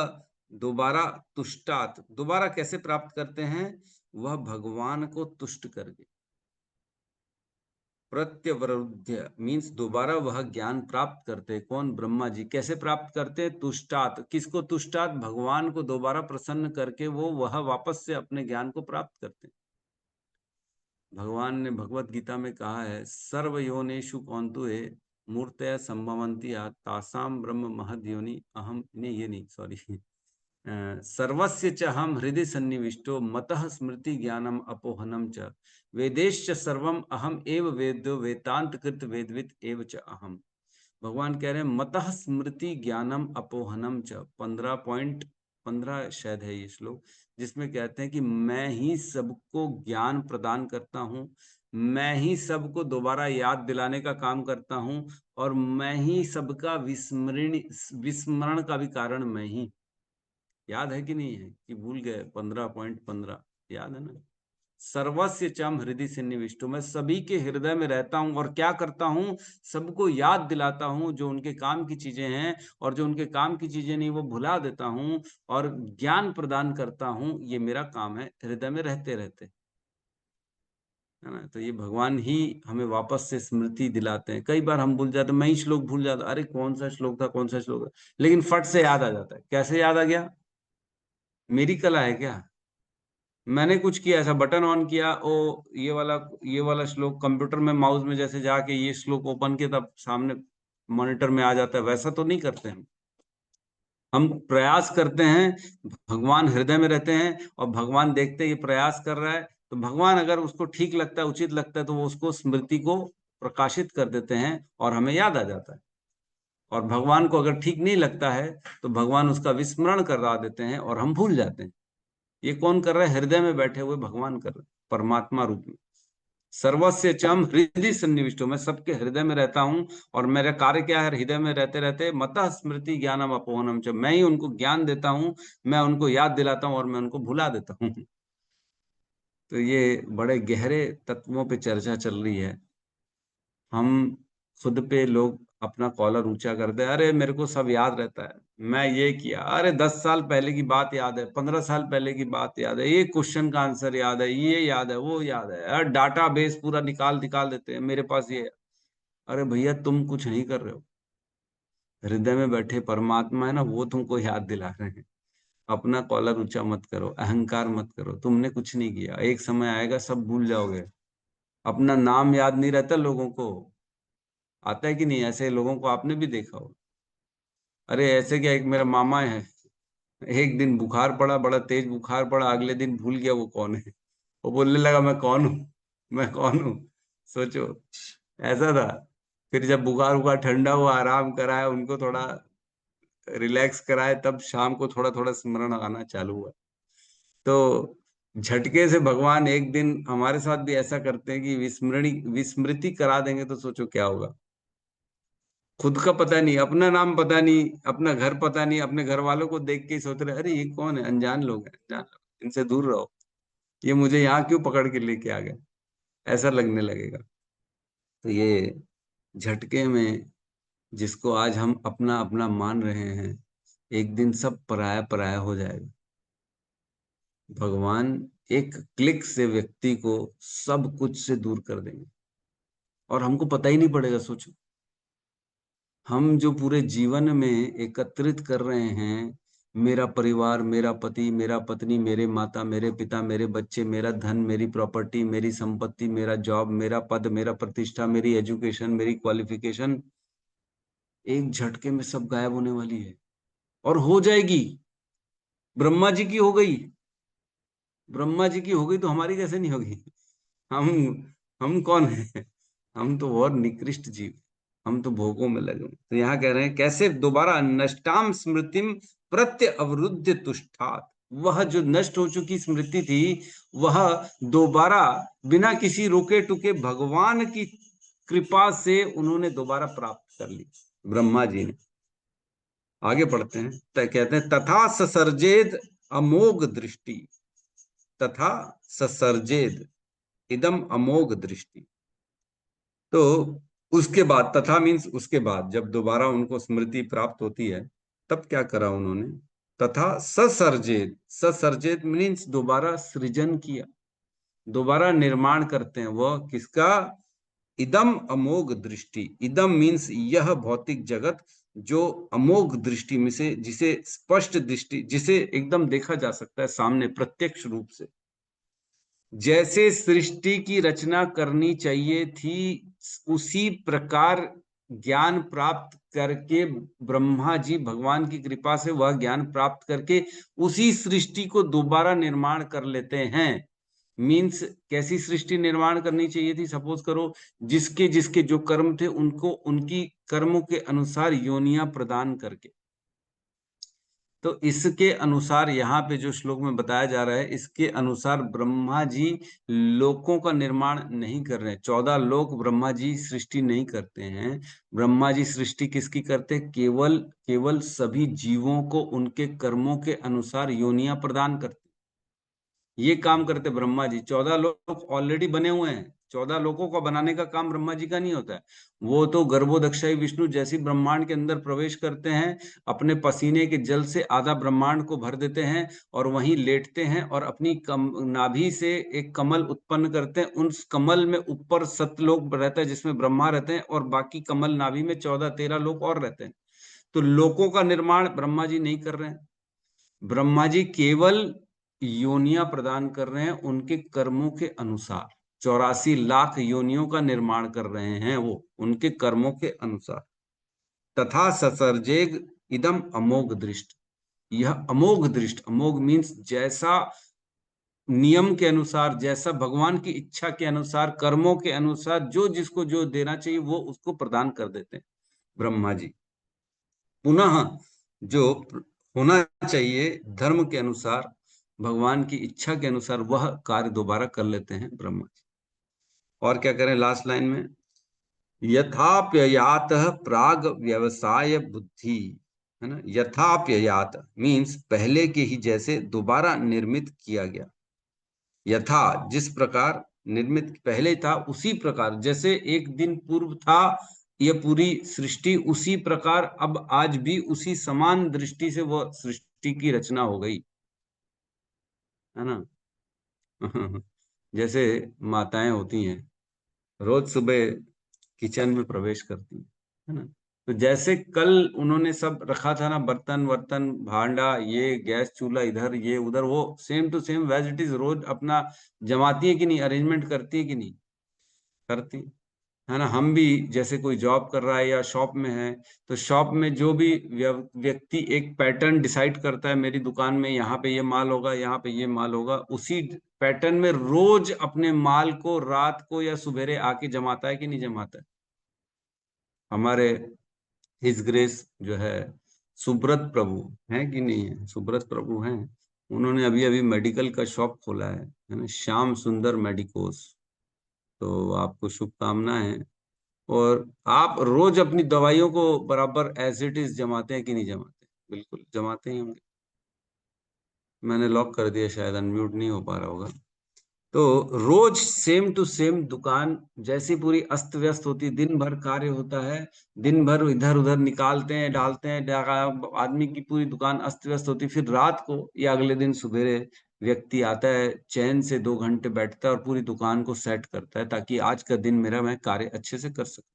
दोबारा तुष्टात, दोबारा कैसे प्राप्त करते हैं, वह भगवान को तुष्ट करके। प्रत्यवरुद्ध मीन्स दोबारा वह ज्ञान प्राप्त करते, कौन, ब्रह्मा जी। कैसे प्राप्त करते, तुष्टात, किसको तुष्टात, भगवान को दोबारा प्रसन्न करके वो वह वापस से अपने ज्ञान को प्राप्त करते। भगवान ने भगवत गीता में कहा है, सर्व योनिषु कौंतुहे मूर्तया संभवन्ति तासाम ब्रह्म महद योनि अहम, नहीं ये नहीं, सॉरी, सर्वस्य च हम हृदय सन्निविष्टो मतः स्मृति ज्ञानम अपोहनम च वेदेश्च सर्वम अहम एव वेद्यो वेदांत कृत वेदवित एव च अहम। भगवान कह रहे हैं मतः स्मृति ज्ञानम अपोहनम च, 15.15 शायद है ये श्लोक, जिसमें कहते हैं कि मैं ही सबको ज्ञान प्रदान करता हूँ, मैं ही सबको दोबारा याद दिलाने का काम करता हूँ, और मैं ही सबका विस्मरण का भी कारण मैं ही। याद है कि नहीं है कि भूल गए, 15.15 याद है ना। सर्वस्य चम हृदय सन्निविष्टो, मैं सभी के हृदय में रहता हूं और क्या करता हूं, सबको याद दिलाता हूं जो उनके काम की चीजें हैं, और जो उनके काम की चीजें नहीं वो भुला देता हूं, और ज्ञान प्रदान करता हूं। ये मेरा काम है हृदय में रहते रहते, है ना। तो ये भगवान ही हमें वापस से स्मृति दिलाते हैं। कई बार हम भूल जाते, मैं ही श्लोक भूल जाता, अरे कौन सा श्लोक था, कौन सा श्लोक था, लेकिन फट से याद आ जाता है। कैसे याद आ गया, मेरी कला है क्या, मैंने कुछ किया, ऐसा बटन ऑन किया, ओ ये वाला श्लोक कंप्यूटर में माउस में जैसे जाके ये श्लोक ओपन किया तब सामने मॉनिटर में आ जाता है, वैसा तो नहीं करते हम प्रयास करते हैं। भगवान हृदय में रहते हैं और भगवान देखते हैं ये प्रयास कर रहा है, तो भगवान अगर उसको ठीक लगता है, उचित लगता है, तो वो उसको स्मृति को प्रकाशित कर देते हैं और हमें याद आ जाता है। और भगवान को अगर ठीक नहीं लगता है तो भगवान उसका विस्मरण करा देते हैं और हम भूल जाते हैं। ये कौन कर रहा है, हृदय में बैठे हुए भगवान कर रहे हैं, परमात्मा रूप में। सर्वस्य चम हृदय सन्निविष्टो, मैं सबके हृदय में रहता हूं, और मेरा कार्य क्या है, हृदय में रहते रहते मतः स्मृति ज्ञानम अपोहनम च, मैं ही उनको ज्ञान देता हूं, मैं उनको याद दिलाता हूं और मैं उनको भुला देता हूं। तो ये बड़े गहरे तत्वों पे चर्चा चल रही है। हम खुद पे लोग अपना कॉलर ऊंचा करते हैं, अरे मेरे को सब याद रहता है, मैं ये किया, अरे 10 साल पहले की बात याद है, 15 साल पहले की बात याद है, ये क्वेश्चन का आंसर याद है, ये याद है, वो याद है, अरे डाटा बेस पूरा निकाल देते हैं मेरे पास ये। अरे भैया तुम कुछ नहीं कर रहे हो, हृदय में बैठे परमात्मा है ना, वो तुमको याद दिला रहे हैं। अपना कॉलर ऊंचा मत करो, अहंकार मत करो, तुमने कुछ नहीं किया, एक समय आएगा सब भूल जाओगे। अपना नाम याद नहीं रहता लोगों को, आता है कि नहीं, ऐसे लोगों को आपने भी देखा हो। अरे ऐसे क्या, एक मेरा मामा है, एक दिन बुखार पड़ा, बड़ा तेज बुखार पड़ा, अगले दिन भूल गया वो कौन है, वो बोलने लगा मैं कौन हूँ, मैं कौन हूँ। सोचो, ऐसा था। फिर जब बुखार उखार ठंडा हुआ, आराम कराया उनको, थोड़ा रिलैक्स कराए, तब शाम को थोड़ा थोड़ा स्मरण आना चालू हुआ। तो झटके से भगवान एक दिन हमारे साथ भी ऐसा करते हैं कि विस्मृति करा देंगे, तो सोचो क्या होगा। खुद का पता नहीं, अपना नाम पता नहीं, अपना घर पता नहीं, अपने घर वालों को देख के ही सोच रहे अरे ये कौन है, अनजान लोग हैं, अनजान लोग, इनसे दूर रहो, ये मुझे यहाँ क्यों पकड़ के लेके आ गए, ऐसा लगने लगेगा। तो ये झटके में जिसको आज हम अपना अपना मान रहे हैं, एक दिन सब पराया पराया हो जाएगा। भगवान एक क्लिक से व्यक्ति को सब कुछ से दूर कर देंगे और हमको पता ही नहीं पड़ेगा। सोचो, हम जो पूरे जीवन में एकत्रित कर रहे हैं, मेरा परिवार, मेरा पति, मेरा पत्नी, मेरे माता, मेरे पिता, मेरे बच्चे, मेरा धन, मेरी प्रॉपर्टी, मेरी संपत्ति, मेरा जॉब, मेरा पद, मेरा प्रतिष्ठा, मेरी एजुकेशन, मेरी क्वालिफिकेशन, एक झटके में सब गायब होने वाली है और हो जाएगी। ब्रह्मा जी की हो गई, ब्रह्मा जी की हो गई तो हमारी कैसे नहीं होगी। हम हम कौन है, हम तो और निकृष्ट जीव, हम तो भोगों में लगे। तो यहाँ कह रहे हैं कैसे दोबारा नष्टाम स्मृतिम प्रत्य अवरुद्ध तुष्टात, वह जो नष्ट हो चुकी स्मृति थी वह दोबारा बिना किसी रोके टुके भगवान की कृपा से उन्होंने दोबारा प्राप्त कर ली, ब्रह्मा जी ने। आगे पढ़ते हैं, कहते हैं तथा ससर्जेद अमोघ दृष्टि, तथा ससर्जेद इदम अमोघ दृष्टि। तो उसके बाद, तथा मीन्स उसके बाद, जब दोबारा उनको स्मृति प्राप्त होती है तब क्या करा उन्होंने, तथा ससर्जेत, ससर्जेत मीन्स दोबारा सृजन किया, दोबारा निर्माण करते हैं। वह किसका, इदम अमोघ दृष्टि, इदम मीन्स यह भौतिक जगत जो अमोघ दृष्टि में से, जिसे स्पष्ट दृष्टि, जिसे एकदम देखा जा सकता है सामने प्रत्यक्ष रूप से, जैसे सृष्टि की रचना करनी चाहिए थी उसी प्रकार ज्ञान प्राप्त करके ब्रह्मा जी भगवान की कृपा से वह ज्ञान प्राप्त करके उसी सृष्टि को दोबारा निर्माण कर लेते हैं। मीन्स कैसी सृष्टि निर्माण करनी चाहिए थी, सपोज करो जिसके जिसके जो कर्म थे उनको उनकी कर्मों के अनुसार योनियां प्रदान करके। तो इसके अनुसार यहाँ पे जो श्लोक में बताया जा रहा है, इसके अनुसार ब्रह्मा जी लोकों का निर्माण नहीं कर रहे हैं। 14 लोक ब्रह्मा जी सृष्टि नहीं करते हैं। ब्रह्मा जी सृष्टि किसकी करते हैं, केवल केवल सभी जीवों को उनके कर्मों के अनुसार योनियां प्रदान करते, ये काम करते ब्रह्मा जी। 14 लोक ऑलरेडी बने हुए हैं, 14 लोकों का बनाने का काम ब्रह्मा जी का नहीं होता है। वो तो गर्भोदक्षाई विष्णु जैसी ब्रह्मांड के अंदर प्रवेश करते हैं, अपने पसीने के जल से आधा ब्रह्मांड को भर देते हैं और वहीं लेटते हैं और अपनी नाभि से एक कमल उत्पन्न करते हैं। उस कमल में ऊपर सतलोक रहता है जिसमें ब्रह्मा रहते हैं और बाकी कमल नाभि में 14-13 लोक और रहते हैं। तो लोकों का निर्माण ब्रह्मा जी नहीं कर रहे हैं, ब्रह्मा जी केवल योनियां प्रदान कर रहे हैं उनके कर्मों के अनुसार। 84 लाख योनियों का निर्माण कर रहे हैं वो उनके कर्मों के अनुसार। तथा ससर्जेग इदम अमोघ दृष्ट, यह अमोघ दृष्ट, अमोघ मीन्स जैसा नियम के अनुसार, जैसा भगवान की इच्छा के अनुसार, कर्मों के अनुसार जो जिसको जो देना चाहिए वो उसको प्रदान कर देते हैं ब्रह्मा जी। पुनः जो होना चाहिए धर्म के अनुसार, भगवान की इच्छा के अनुसार, वह कार्य दोबारा कर लेते हैं ब्रह्मा जी। और क्या करें लास्ट लाइन में, यथाप्ययात प्राग व्यवसाय बुद्धि, है ना। यथाप्ययात मीन्स पहले के ही जैसे दोबारा निर्मित किया गया। यथा जिस प्रकार निर्मित पहले था उसी प्रकार, जैसे एक दिन पूर्व था यह पूरी सृष्टि, उसी प्रकार अब आज भी उसी समान दृष्टि से वह सृष्टि की रचना हो गई, है ना। जैसे माताएं होती हैं रोज सुबह किचन में प्रवेश करती हैं, है ना। तो जैसे कल उन्होंने सब रखा था ना, बर्तन वर्तन भांडा, ये गैस चूल्हा इधर ये उधर, वो same to same was it is रोज अपना जमाती है कि नहीं, अरेंजमेंट करती है कि नहीं करती, है ना। हम भी जैसे कोई जॉब कर रहा है या शॉप में है, तो शॉप में जो भी व्यक्ति एक पैटर्न डिसाइड करता है, मेरी दुकान में यहाँ पे ये माल होगा, यहाँ पे ये माल होगा, उसी पैटर्न में रोज अपने माल को रात को या सुबेरे आके जमाता है कि नहीं जमाता है। हमारे हिज ग्रेस जो है सुब्रत प्रभु है कि नहीं है, सुब्रत प्रभु हैं, उन्होंने अभी अभी मेडिकल का शॉप खोला है ना, श्याम सुंदर मेडिकोस। तो आपको शुभकामनाएं। और आप रोज अपनी दवाइयों को बराबर एज इट इज जमाते हैं कि नहीं जमाते, बिल्कुल जमाते ही होंगे। मैंने लॉक कर दिया, शायद अनम्यूट नहीं हो पा रहा होगा। तो रोज सेम टू सेम दुकान जैसी पूरी अस्त व्यस्त होती, दिन भर कार्य होता है, दिन भर इधर उधर निकालते हैं डालते हैं, आदमी की पूरी दुकान अस्त व्यस्त होती। फिर रात को या अगले दिन सुबेरे व्यक्ति आता है, चैन से 2 घंटे बैठता है और पूरी दुकान को सेट करता है ताकि आज का दिन मेरा मैं कार्य अच्छे से कर सकूं।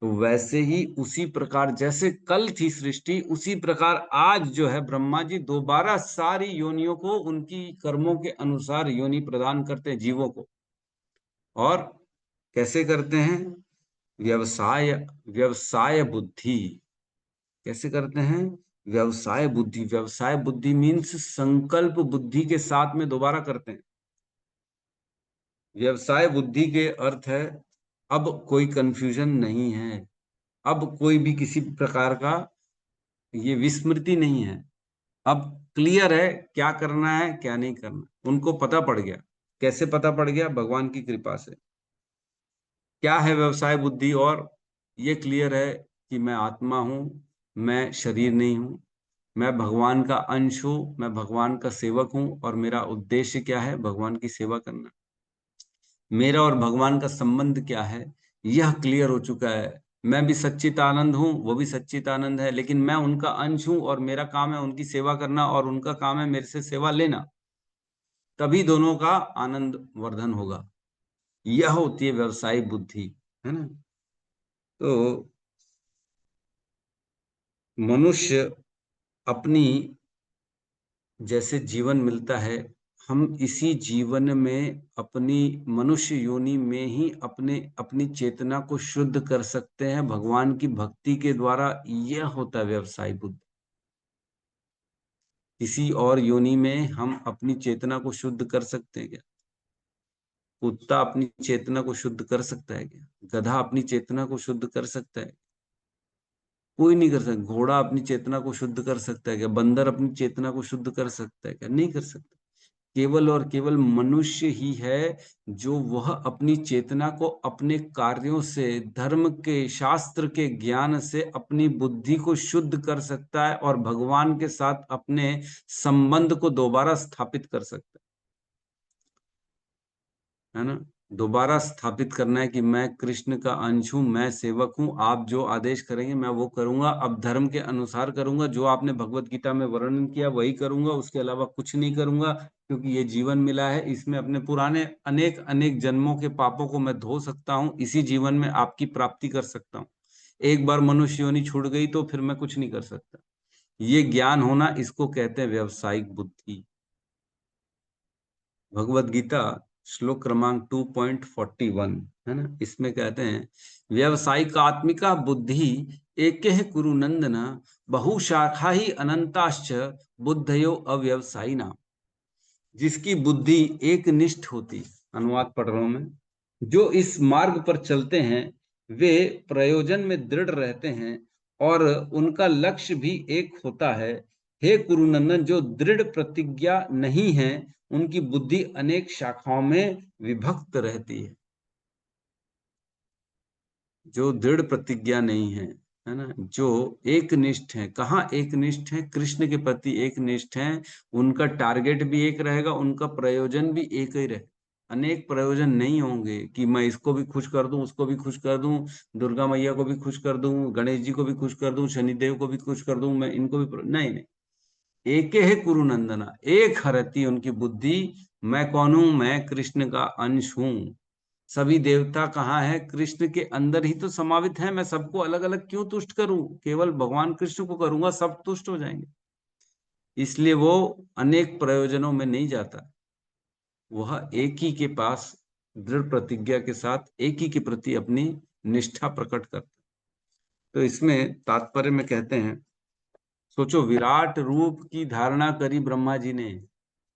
तो वैसे ही उसी प्रकार जैसे कल थी सृष्टि, उसी प्रकार आज जो है ब्रह्मा जी दोबारा सारी योनियों को उनकी कर्मों के अनुसार योनि प्रदान करते हैं जीवों को। और कैसे करते हैं, व्यवसाय, व्यवसाय बुद्धि कैसे करते हैं, व्यवसाय बुद्धि, व्यवसाय बुद्धि मीन्स संकल्प बुद्धि के साथ में दोबारा करते हैं। व्यवसाय बुद्धि के अर्थ है अब कोई कंफ्यूजन नहीं है, अब कोई भी किसी प्रकार का ये विस्मृति नहीं है, अब क्लियर है क्या करना है क्या नहीं करना, उनको पता पड़ गया। कैसे पता पड़ गया, भगवान की कृपा से। क्या है व्यवसाय बुद्धि? और ये क्लियर है कि मैं आत्मा हूं, मैं शरीर नहीं हूं, मैं भगवान का अंश हूं, मैं भगवान का सेवक हूं, और मेरा उद्देश्य क्या है? भगवान की सेवा करना। मेरा और भगवान का संबंध क्या है, यह क्लियर हो चुका है। मैं भी सच्चिदानंद हूं, वो भी सच्चिदानंद है, लेकिन मैं उनका अंश हूं और मेरा काम है उनकी सेवा करना, और उनका काम है मेरे से सेवा लेना। तभी दोनों का आनंद वर्धन होगा। यह होती है व्यवसायिक बुद्धि, है ना। तो मनुष्य अपनी जैसे जीवन मिलता है, हम इसी जीवन में अपनी मनुष्य योनि में ही अपनी चेतना को शुद्ध कर सकते हैं भगवान की भक्ति के द्वारा। यह होता है व्यवसाय बुद्धि। किसी और योनि में हम अपनी चेतना को शुद्ध कर सकते हैं क्या? कुत्ता अपनी चेतना को शुद्ध कर सकता है क्या? गधा अपनी चेतना को शुद्ध कर सकता है? कोई नहीं कर सकता। घोड़ा अपनी चेतना को शुद्ध कर सकता है क्या? बंदर अपनी चेतना को शुद्ध कर सकता है क्या? नहीं कर सकता। केवल और केवल मनुष्य ही है जो वह अपनी चेतना को अपने कार्यों से, धर्म के, शास्त्र के ज्ञान से अपनी बुद्धि को शुद्ध कर सकता है और भगवान के साथ अपने संबंध को दोबारा स्थापित कर सकता है ना। दोबारा स्थापित करना है कि मैं कृष्ण का अंश हूं, मैं सेवक हूं, आप जो आदेश करेंगे मैं वो करूंगा। अब धर्म के अनुसार करूंगा, जो आपने भगवत गीता में वर्णन किया वही करूंगा, उसके अलावा कुछ नहीं करूंगा। क्योंकि ये जीवन मिला है, इसमें अपने पुराने अनेक अनेक जन्मों के पापों को मैं धो सकता हूँ, इसी जीवन में आपकी प्राप्ति कर सकता हूँ। एक बार मनुष्य योनि छूट गई तो फिर मैं कुछ नहीं कर सकता। ये ज्ञान होना, इसको कहते हैं व्यवसायिक बुद्धि। भगवत गीता श्लोक क्रमांक 2.41 है ना, इसमें कहते हैं व्यवसायिक आत्मिका बुद्धि एके कुरु नंदन बहुशाखा ही अनंताश्च बुद्धयो अव्यवसायी नाम। जिसकी बुद्धि एक निष्ठ होती, अनुवाद पढ़ रहा हूं मैं, जो इस मार्ग पर चलते हैं वे प्रयोजन में दृढ़ रहते हैं और उनका लक्ष्य भी एक होता है। हे कुरुनंदन, जो दृढ़ प्रतिज्ञा नहीं है उनकी बुद्धि अनेक शाखाओं में विभक्त रहती है। जो दृढ़ प्रतिज्ञा नहीं है ना, जो एक निष्ठ है। कहाँ एक निष्ठ है? कृष्ण के प्रति एक निष्ठ है। उनका टारगेट भी एक रहेगा, उनका प्रयोजन भी एक ही रहे। अनेक प्रयोजन नहीं होंगे कि मैं इसको भी खुश कर दूं, उसको भी खुश कर दूं, दुर्गा मैया को भी खुश कर दूं, गणेश जी को भी खुश कर दूं, शनिदेव को भी खुश कर दूं, मैं इनको भी नहीं नहीं। एक है कुरुनंदना, एक हरती उनकी बुद्धि। मैं कौन हूं? मैं कृष्ण का अंश हूं। सभी देवता कहाँ है? कृष्ण के अंदर ही तो समावित है। मैं सबको अलग अलग क्यों तुष्ट करूं? केवल भगवान कृष्ण को करूंगा, सब तुष्ट हो जाएंगे। इसलिए वो अनेक प्रयोजनों में नहीं जाता, वह एक ही के पास दृढ़ प्रतिज्ञा के साथ एक ही के प्रति अपनी निष्ठा प्रकट करता। तो इसमें तात्पर्य में कहते हैं, सोचो, विराट रूप की धारणा करी ब्रह्मा जी ने।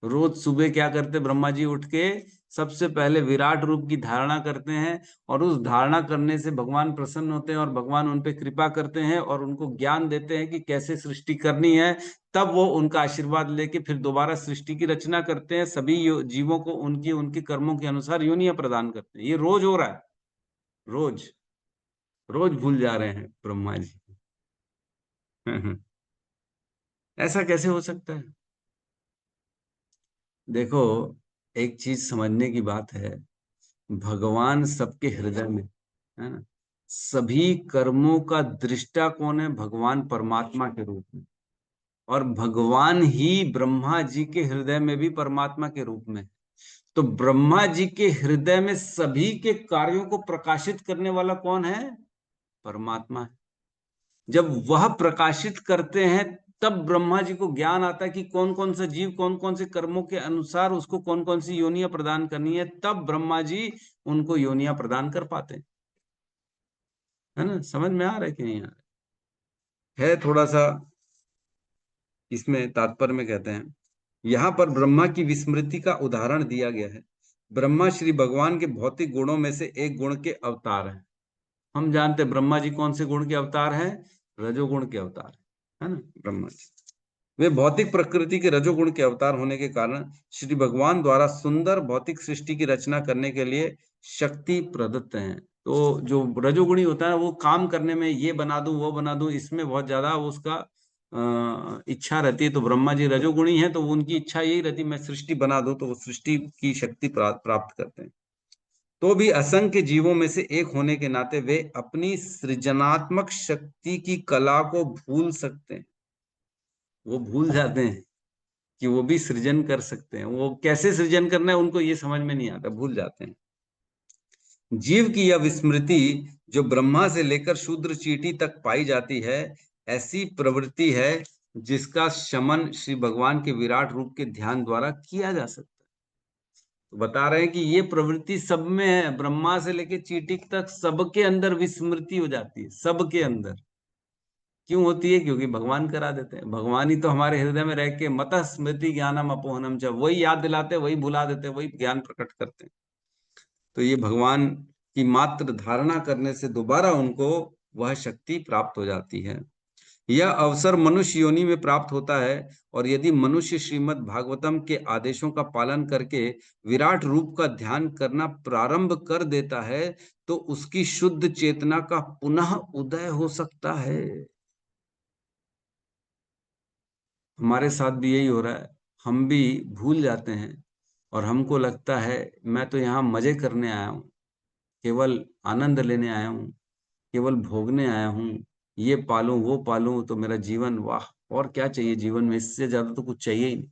रोज सुबह क्या करते ब्रह्मा जी? उठ के सबसे पहले विराट रूप की धारणा करते हैं, और उस धारणा करने से भगवान प्रसन्न होते हैं और भगवान उन पे कृपा करते हैं और उनको ज्ञान देते हैं कि कैसे सृष्टि करनी है। तब वो उनका आशीर्वाद लेके फिर दोबारा सृष्टि की रचना करते हैं। सभी जीवों को उनकी उनके कर्मों के अनुसार योनियां प्रदान करते हैं। ये रोज हो रहा है, रोज रोज भूल जा रहे हैं ब्रह्मा जी। ऐसा कैसे हो सकता है? देखो, एक चीज समझने की बात है, भगवान सबके हृदय में है ना। सभी कर्मों का दृष्टा कौन है? भगवान परमात्मा के रूप में। और भगवान ही ब्रह्मा जी के हृदय में भी परमात्मा के रूप में। तो ब्रह्मा जी के हृदय में सभी के कार्यों को प्रकाशित करने वाला कौन है? परमात्मा है। जब वह प्रकाशित करते हैं तब ब्रह्मा जी को ज्ञान आता है कि कौन कौन सा जीव कौन कौन से कर्मों के अनुसार उसको कौन कौन सी योनियां प्रदान करनी है। तब ब्रह्मा जी उनको योनियां प्रदान कर पाते हैं। है ना? समझ में आ रहा है कि नहीं आ रहा है? थोड़ा सा इसमें तात्पर्य में कहते हैं, यहाँ पर ब्रह्मा की विस्मृति का उदाहरण दिया गया है। ब्रह्मा श्री भगवान के भौतिक गुणों में से एक गुण के अवतार हैं। हम जानते हैं ब्रह्मा जी कौन से गुण के अवतार हैं? रजोगुण के अवतार है ना ब्रह्मा जी। वे भौतिक प्रकृति के रजोगुण के अवतार होने के कारण श्री भगवान द्वारा सुंदर भौतिक सृष्टि की रचना करने के लिए शक्ति प्रदत्त हैं। तो जो रजोगुणी होता है वो काम करने में, ये बना दूं वो बना दूं, इसमें बहुत ज्यादा उसका इच्छा रहती है। तो ब्रह्मा जी रजोगुणी है, तो उनकी इच्छा यही रहती है मैं सृष्टि बना दूं, तो वो सृष्टि की शक्ति प्राप्त करते हैं। तो भी असंख्य जीवों में से एक होने के नाते वे अपनी सृजनात्मक शक्ति की कला को भूल सकते हैं। वो भूल जाते हैं कि वो भी सृजन कर सकते हैं। वो कैसे सृजन करना है उनको ये समझ में नहीं आता, भूल जाते हैं। जीव की यह विस्मृति जो ब्रह्मा से लेकर शूद्र चींटी तक पाई जाती है, ऐसी प्रवृत्ति है जिसका शमन श्री भगवान के विराट रूप के ध्यान द्वारा किया जा सकता है। तो बता रहे हैं कि ये प्रवृत्ति सब में है, ब्रह्मा से लेकर चींटी तक सबके अंदर विस्मृति हो जाती है, सबके अंदर। क्यों होती है? क्योंकि भगवान करा देते हैं। भगवान ही तो हमारे हृदय में रह के मतः स्मृति ज्ञानम अपोहनम च, वही याद दिलाते, वही भुला देते, वही ज्ञान प्रकट करते हैं। तो ये भगवान की मात्र धारणा करने से दोबारा उनको वह शक्ति प्राप्त हो जाती है। यह अवसर मनुष्य योनि में प्राप्त होता है, और यदि मनुष्य श्रीमद् भागवतम के आदेशों का पालन करके विराट रूप का ध्यान करना प्रारंभ कर देता है, तो उसकी शुद्ध चेतना का पुनः उदय हो सकता है। हमारे साथ भी यही हो रहा है, हम भी भूल जाते हैं और हमको लगता है मैं तो यहाँ मजे करने आया हूँ, केवल आनंद लेने आया हूँ, केवल भोगने आया हूँ, ये पालूं वो पालूं तो मेरा जीवन, वाह और क्या चाहिए जीवन में, इससे ज्यादा तो कुछ चाहिए ही नहीं।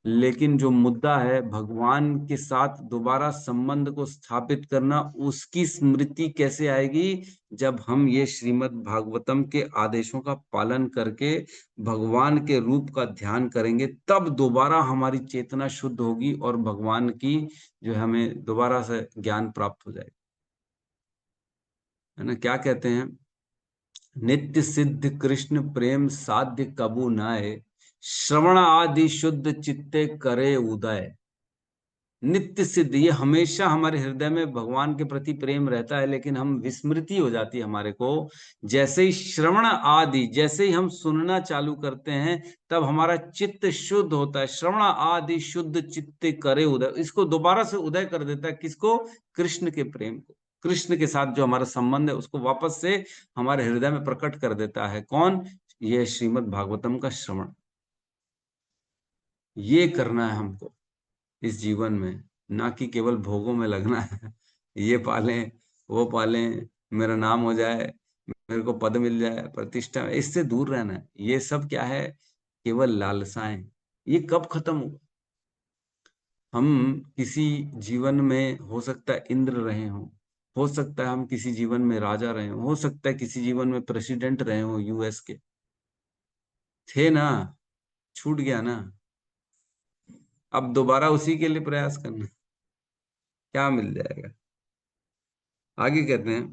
लेकिन जो मुद्दा है भगवान के साथ दोबारा संबंध को स्थापित करना, उसकी स्मृति कैसे आएगी? जब हम ये श्रीमद् भागवतम के आदेशों का पालन करके भगवान के रूप का ध्यान करेंगे, तब दोबारा हमारी चेतना शुद्ध होगी और भगवान की जो हमें दोबारा से ज्ञान प्राप्त हो जाएगा। है ना? क्या कहते हैं? नित्य सिद्ध कृष्ण प्रेम साध्य कबू नाय, श्रवण आदि शुद्ध चित्ते करे उदय। नित्य सिद्ध, ये हमेशा हमारे हृदय में भगवान के प्रति प्रेम रहता है, लेकिन हम विस्मृति हो जाती है हमारे को। जैसे ही श्रवण आदि, जैसे ही हम सुनना चालू करते हैं, तब हमारा चित्त शुद्ध होता है। श्रवण आदि शुद्ध चित्ते करे उदय, इसको दोबारा से उदय कर देता है। किसको? कृष्ण के प्रेम को, कृष्ण के साथ जो हमारा संबंध है उसको वापस से हमारे हृदय में प्रकट कर देता है। कौन? ये श्रीमद् भागवतम का श्रवण। ये करना है हमको इस जीवन में, ना कि केवल भोगों में लगना है। ये पालें वो पालें, मेरा नाम हो जाए, मेरे को पद मिल जाए, प्रतिष्ठा, इससे दूर रहना है। ये सब क्या है? केवल लालसाएं। ये कब खत्म होगा? हम किसी जीवन में हो सकता है इंद्र रहे हो सकता है हम किसी जीवन में राजा रहे हो सकता है किसी जीवन में प्रेसिडेंट रहे हो यूएस के, थे ना, छूट गया ना। अब दोबारा उसी के लिए प्रयास करना, क्या मिल जाएगा? आगे कहते हैं,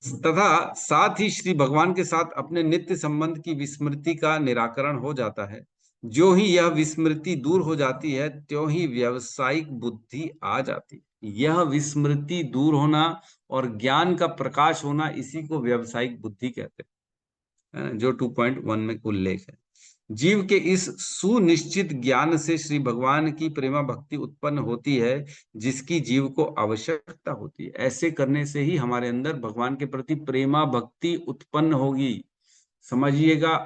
तथा साथ ही श्री भगवान के साथ अपने नित्य संबंध की विस्मृति का निराकरण हो जाता है। जो ही यह विस्मृति दूर हो जाती है, त्यों ही व्यावसायिक बुद्धि आ जाती है। यह विस्मृति दूर होना और ज्ञान का प्रकाश होना, इसी को व्यावसायिक बुद्धि कहते हैं, जो 2.1 में उल्लेख है। जीव के इस सुनिश्चित ज्ञान से श्री भगवान की प्रेमा भक्ति उत्पन्न होती है, जिसकी जीव को आवश्यकता होती है। ऐसे करने से ही हमारे अंदर भगवान के प्रति प्रेमा भक्ति उत्पन्न होगी। समझिएगा,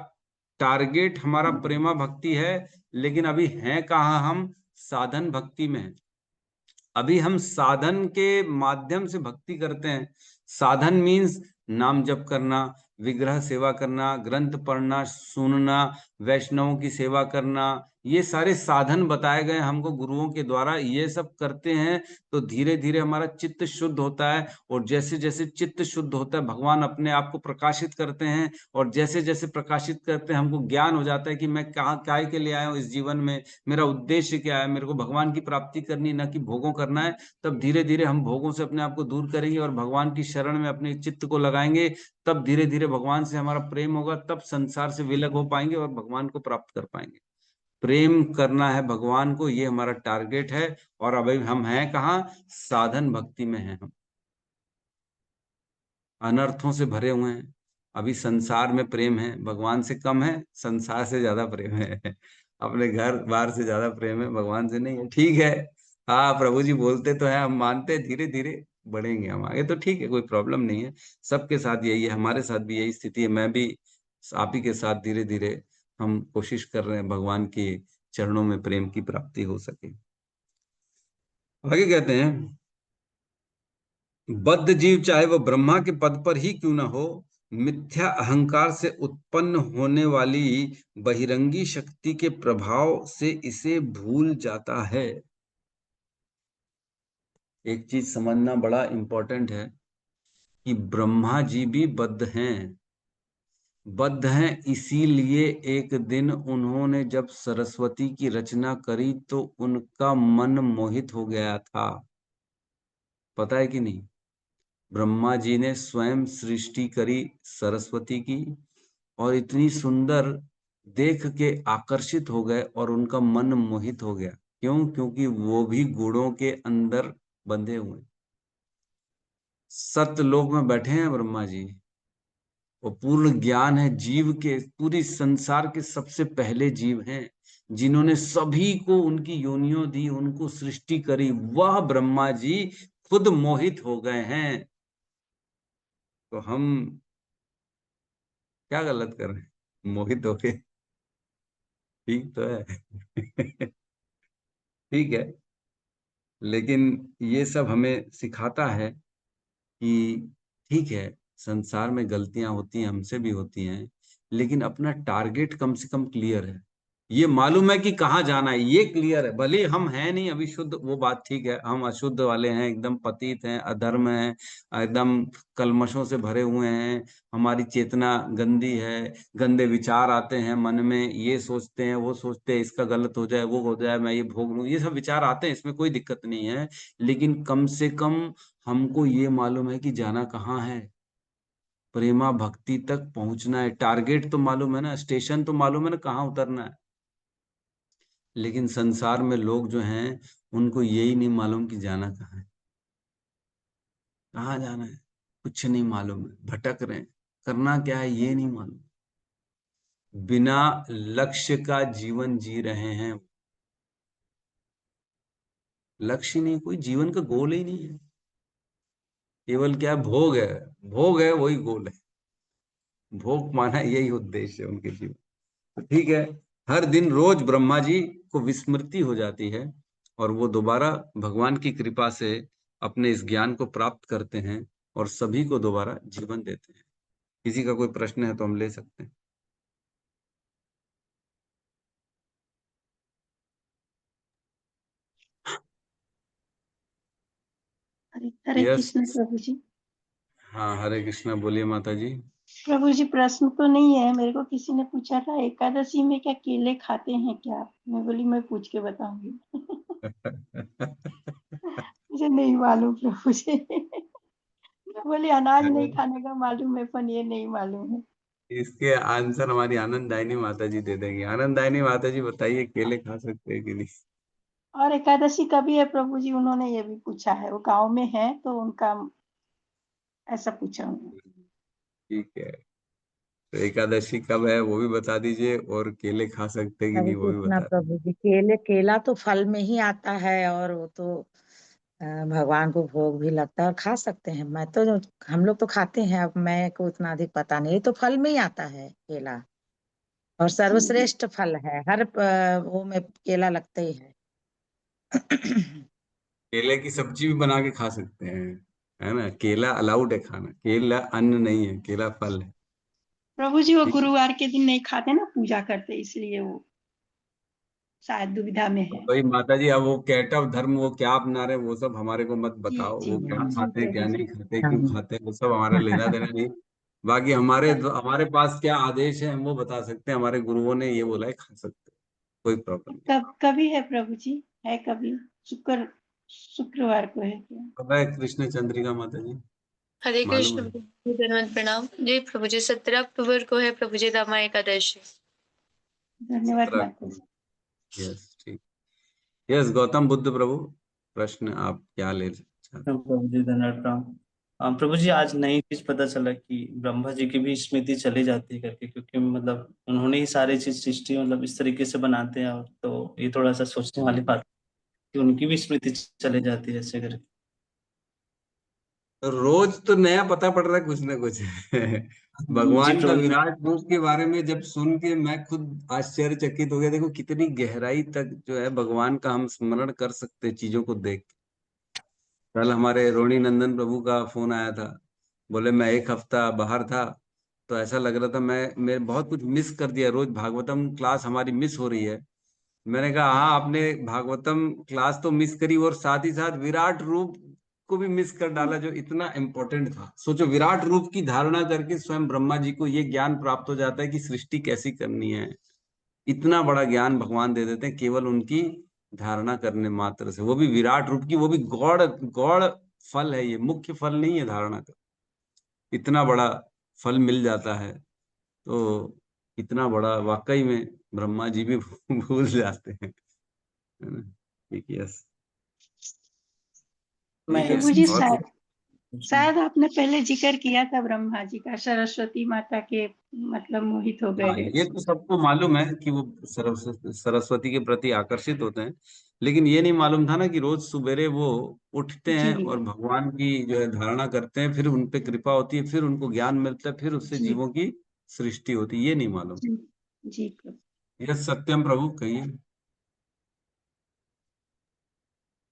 टारगेट हमारा प्रेमा भक्ति है, लेकिन अभी हैं कहाँ? हम साधन भक्ति में हैं। अभी हम साधन के माध्यम से भक्ति करते हैं। साधन मीन्स नाम जप करना, विग्रह सेवा करना, ग्रंथ पढ़ना, सुनना, वैष्णवों की सेवा करना, ये सारे साधन बताए गए हमको गुरुओं के द्वारा। ये सब करते हैं तो धीरे धीरे हमारा चित्त शुद्ध होता है, और जैसे जैसे चित्त शुद्ध होता है भगवान अपने आप को प्रकाशित करते हैं, और जैसे जैसे प्रकाशित करते हैं हमको ज्ञान हो जाता है कि मैं कहाँ काय के लिए आया हूँ इस जीवन में, मेरा उद्देश्य क्या है, मेरे को भगवान की प्राप्ति करनी, ना कि भोगों करना है। तब धीरे धीरे हम भोगों से अपने आप को दूर करेंगे और भगवान की शरण में अपने चित्त को लगाएंगे। तब धीरे धीरे भगवान से हमारा प्रेम होगा, तब संसार से विलग हो पाएंगे और भगवान को प्राप्त कर पाएंगे। प्रेम करना है भगवान को, ये हमारा टारगेट है। और अभी हम हैं कहाँ? साधन भक्ति में हैं हम। अनर्थों से भरे हुए हैं। अभी संसार में प्रेम है, भगवान से कम है, संसार से ज्यादा प्रेम है। अपने घर बार से ज्यादा प्रेम है, भगवान से नहीं है। ठीक है, हाँ प्रभु जी बोलते तो है, हम मानते, धीरे धीरे बढ़ेंगे हम आगे तो ठीक है, कोई प्रॉब्लम नहीं है। सबके साथ यही है, हमारे साथ भी यही स्थिति है। मैं भी आप ही के साथ धीरे धीरे हम कोशिश कर रहे हैं भगवान के चरणों में प्रेम की प्राप्ति हो सके। आगे कहते हैं, बद्ध जीव चाहे वह ब्रह्मा के पद पर ही क्यों न हो, मिथ्या अहंकार से उत्पन्न होने वाली बहिरंगी शक्ति के प्रभाव से इसे भूल जाता है। एक चीज समझना बड़ा इंपॉर्टेंट है कि ब्रह्मा जी भी बद्ध हैं। बद्ध हैं इसीलिए एक दिन उन्होंने जब सरस्वती की रचना करी तो उनका मन मोहित हो गया था। पता है कि नहीं? ब्रह्मा जी ने स्वयं सृष्टि करी सरस्वती की और इतनी सुंदर देख के आकर्षित हो गए और उनका मन मोहित हो गया। क्यों? क्योंकि वो भी गुणों के अंदर बंधे हुए। सत्यलोक में बैठे हैं ब्रह्मा जी, वो पूर्ण ज्ञान है जीव के, पूरी संसार के सबसे पहले जीव हैं जिन्होंने सभी को उनकी योनियों दी, उनको सृष्टि करी। वह ब्रह्मा जी खुद मोहित हो गए हैं, तो हम क्या गलत कर रहे हैं? मोहित हो गए, ठीक तो है। ठीक है, लेकिन ये सब हमें सिखाता है कि ठीक है, संसार में गलतियां होती हैं, हमसे भी होती हैं, लेकिन अपना टारगेट कम से कम क्लियर है। ये मालूम है कि कहाँ जाना है, ये क्लियर है। भले हम हैं नहीं अभी शुद्ध, वो बात ठीक है, हम अशुद्ध वाले हैं, एकदम पतित हैं, अधर्म हैं, एकदम कलमशों से भरे हुए हैं, हमारी चेतना गंदी है, गंदे विचार आते हैं मन में, ये सोचते हैं वो सोचते हैं, इसका गलत हो जाए वो हो जाए, मैं ये भोग लूं, ये सब विचार आते हैं, इसमें कोई दिक्कत नहीं है। लेकिन कम से कम हमको ये मालूम है कि जाना कहाँ है, प्रेमा भक्ति तक पहुंचना है। टारगेट तो मालूम है ना, स्टेशन तो मालूम है ना, कहाँ उतरना है। लेकिन संसार में लोग जो हैं उनको यही नहीं मालूम कि जाना कहाँ है, कहाँ जाना है, कुछ नहीं मालूम है, भटक रहे हैं, करना क्या है ये नहीं मालूम, बिना लक्ष्य का जीवन जी रहे हैं। लक्ष्य नहीं, कोई जीवन का गोल ही नहीं है, केवल क्या है, भोग है। भोग है वही गोल है, भोग माना यही उद्देश्य है उनके जीवन। तो ठीक है, हर दिन रोज ब्रह्मा जी को विस्मृति हो जाती है और वो दोबारा भगवान की कृपा से अपने इस ज्ञान को प्राप्त करते हैं और सभी को दोबारा जीवन देते हैं। किसी का कोई प्रश्न है तो हम ले सकते हैं। हरे यस, कृष्ण प्रभु जी। हाँ, हरे कृष्णा, बोलिए माता जी। प्रभु जी प्रश्न तो नहीं है, मेरे को किसी ने पूछा था एकादशी में क्या केले खाते हैं क्या? मैं बोली मैं पूछ के बताऊंगी। मुझे नहीं मालूम प्रभु जी। मैं बोली अनाज नहीं खाने का मालूम है पर ये नहीं मालूम है। इसके आंसर हमारी आनंददायिनी माता जी दे देंगी। आनंददायिनी माता जी बताइए, केले खा सकते हैं कि नहीं? और एकादशी कभी है प्रभु जी? उन्होंने ये भी पूछा है, वो गांव में है तो उनका ऐसा पूछा उन्होंने। ठीक है, तो एकादशी कब है वो भी बता दीजिए, और केले खा सकते हैं कि हरे नहीं वो भी कृष्णा बता प्रभु जी, केला तो फल में ही आता है और वो तो भगवान को भोग भी लगता है और खा सकते हैं। मैं तो हम लोग तो खाते हैं, अब मैं को उतना अधिक पता नहीं। ये तो फल में ही आता है केला, और सर्वश्रेष्ठ फल है, हर वो में केला लगता ही है। केले की सब्जी भी बना के खा सकते हैं, है ना? केला अलाउड है खाना, केला अन्न नहीं है, केला फल है। प्रभु जी वो ठीक है, गुरुवार के दिन नहीं खाते ना, पूजा करते, इसलिए वो शायद दुविधा में तो है। भाई माता जी, अब वो कैटव धर्म वो क्या अपना रहे वो सब हमारे को मत जी बताओ, जी वो क्या जी खाते हैं क्या प्रभु जी। नहीं खाते, क्यों हाँ। खाते हैं, वो सब हमारा लेना देना नहीं। बाकी हमारे हमारे पास क्या आदेश है हम वो बता सकते हैं, हमारे गुरुओं ने ये बोला है खा सकते हैं, कोई प्रॉब्लम नहीं। कभी है प्रभु जी? है कभी? शुक्रवार को है क्या? पता है कृष्ण चंद्रिका माता जी? हरे मालूम कृष्ण है? प्रभु जी, धन्यवाद प्रणाम जी प्रभु जी। 17 अक्टूबर को है प्रभु जी रामा एकादशी। धन्यवाद 17 माता जी। अक्टूबर, यस ठीक। यस, गौतम बुद्ध प्रभु, प्रश्न आप क्या ले चाहते हैं? प्रभु जी धन्यवाद प्रणाम। प्रभु जी आज नई चीज पता चला कि ब्रह्मा जी की भी स्मृति चली जाती है करके, क्योंकि मतलब उन्होंने ही सारी चीज सृष्टि मतलब इस तरीके से बनाते हैं, और तो ये थोड़ा सा सोचने वाली बात है कि उनकी भी स्मृति चले जाती है ऐसे करके। तो रोज तो नया पता पड़ रहा है कुछ ना कुछ। जी भगवान का प्रभु जी। विराट रूप के बारे में जब सुन के मैं खुद आश्चर्यचकित हो गया। देखो कितनी गहराई तक जो है भगवान का हम स्मरण कर सकते हैं चीजों को देख के। कल हमारे रोहिणी नंदन प्रभु का फोन आया था, बोले मैं एक हफ्ता बाहर था तो ऐसा लग रहा था मैं बहुत कुछ मिस कर दिया। रोज भागवतम क्लास हमारी मिस हो रही है। मैंने कहा हाँ, आपने भागवतम क्लास तो मिस करी और साथ ही साथ विराट रूप को भी मिस कर डाला जो इतना इम्पोर्टेंट था। सोचो, विराट रूप की धारणा करके स्वयं ब्रह्मा जी को ये ज्ञान प्राप्त हो जाता है कि सृष्टि कैसी करनी है। इतना बड़ा ज्ञान भगवान दे देते हैं केवल उनकी धारणा करने मात्र से, वो भी विराट रूप की, वो भी गौड़ गौड़ फल है, ये मुख्य फल नहीं है धारणा का। इतना बड़ा फल मिल जाता है तो इतना बड़ा वाकई में ब्रह्मा जी भी भूल जाते हैं, है ना। ठीक, यस, मैं ठीक है। प्रभु जी और शायद कुछ? शायद आपने पहले जिक्र किया था ब्रह्मा जी का, सरस्वती माता के मतलब मोहित हो हाँ, गए। ये तो सबको मालूम है कि वो सरस्वती के प्रति आकर्षित होते हैं, लेकिन ये नहीं मालूम था ना कि रोज सुबेरे वो उठते जी हैं और भगवान की जो है धारणा करते हैं, फिर उन पे कृपा होती है, फिर उनको ज्ञान मिलता है, फिर उससे जी जीवों की सृष्टि होती है, ये नहीं मालूम। जी जी प्रभु। यह सत्यम प्रभु, कहिए।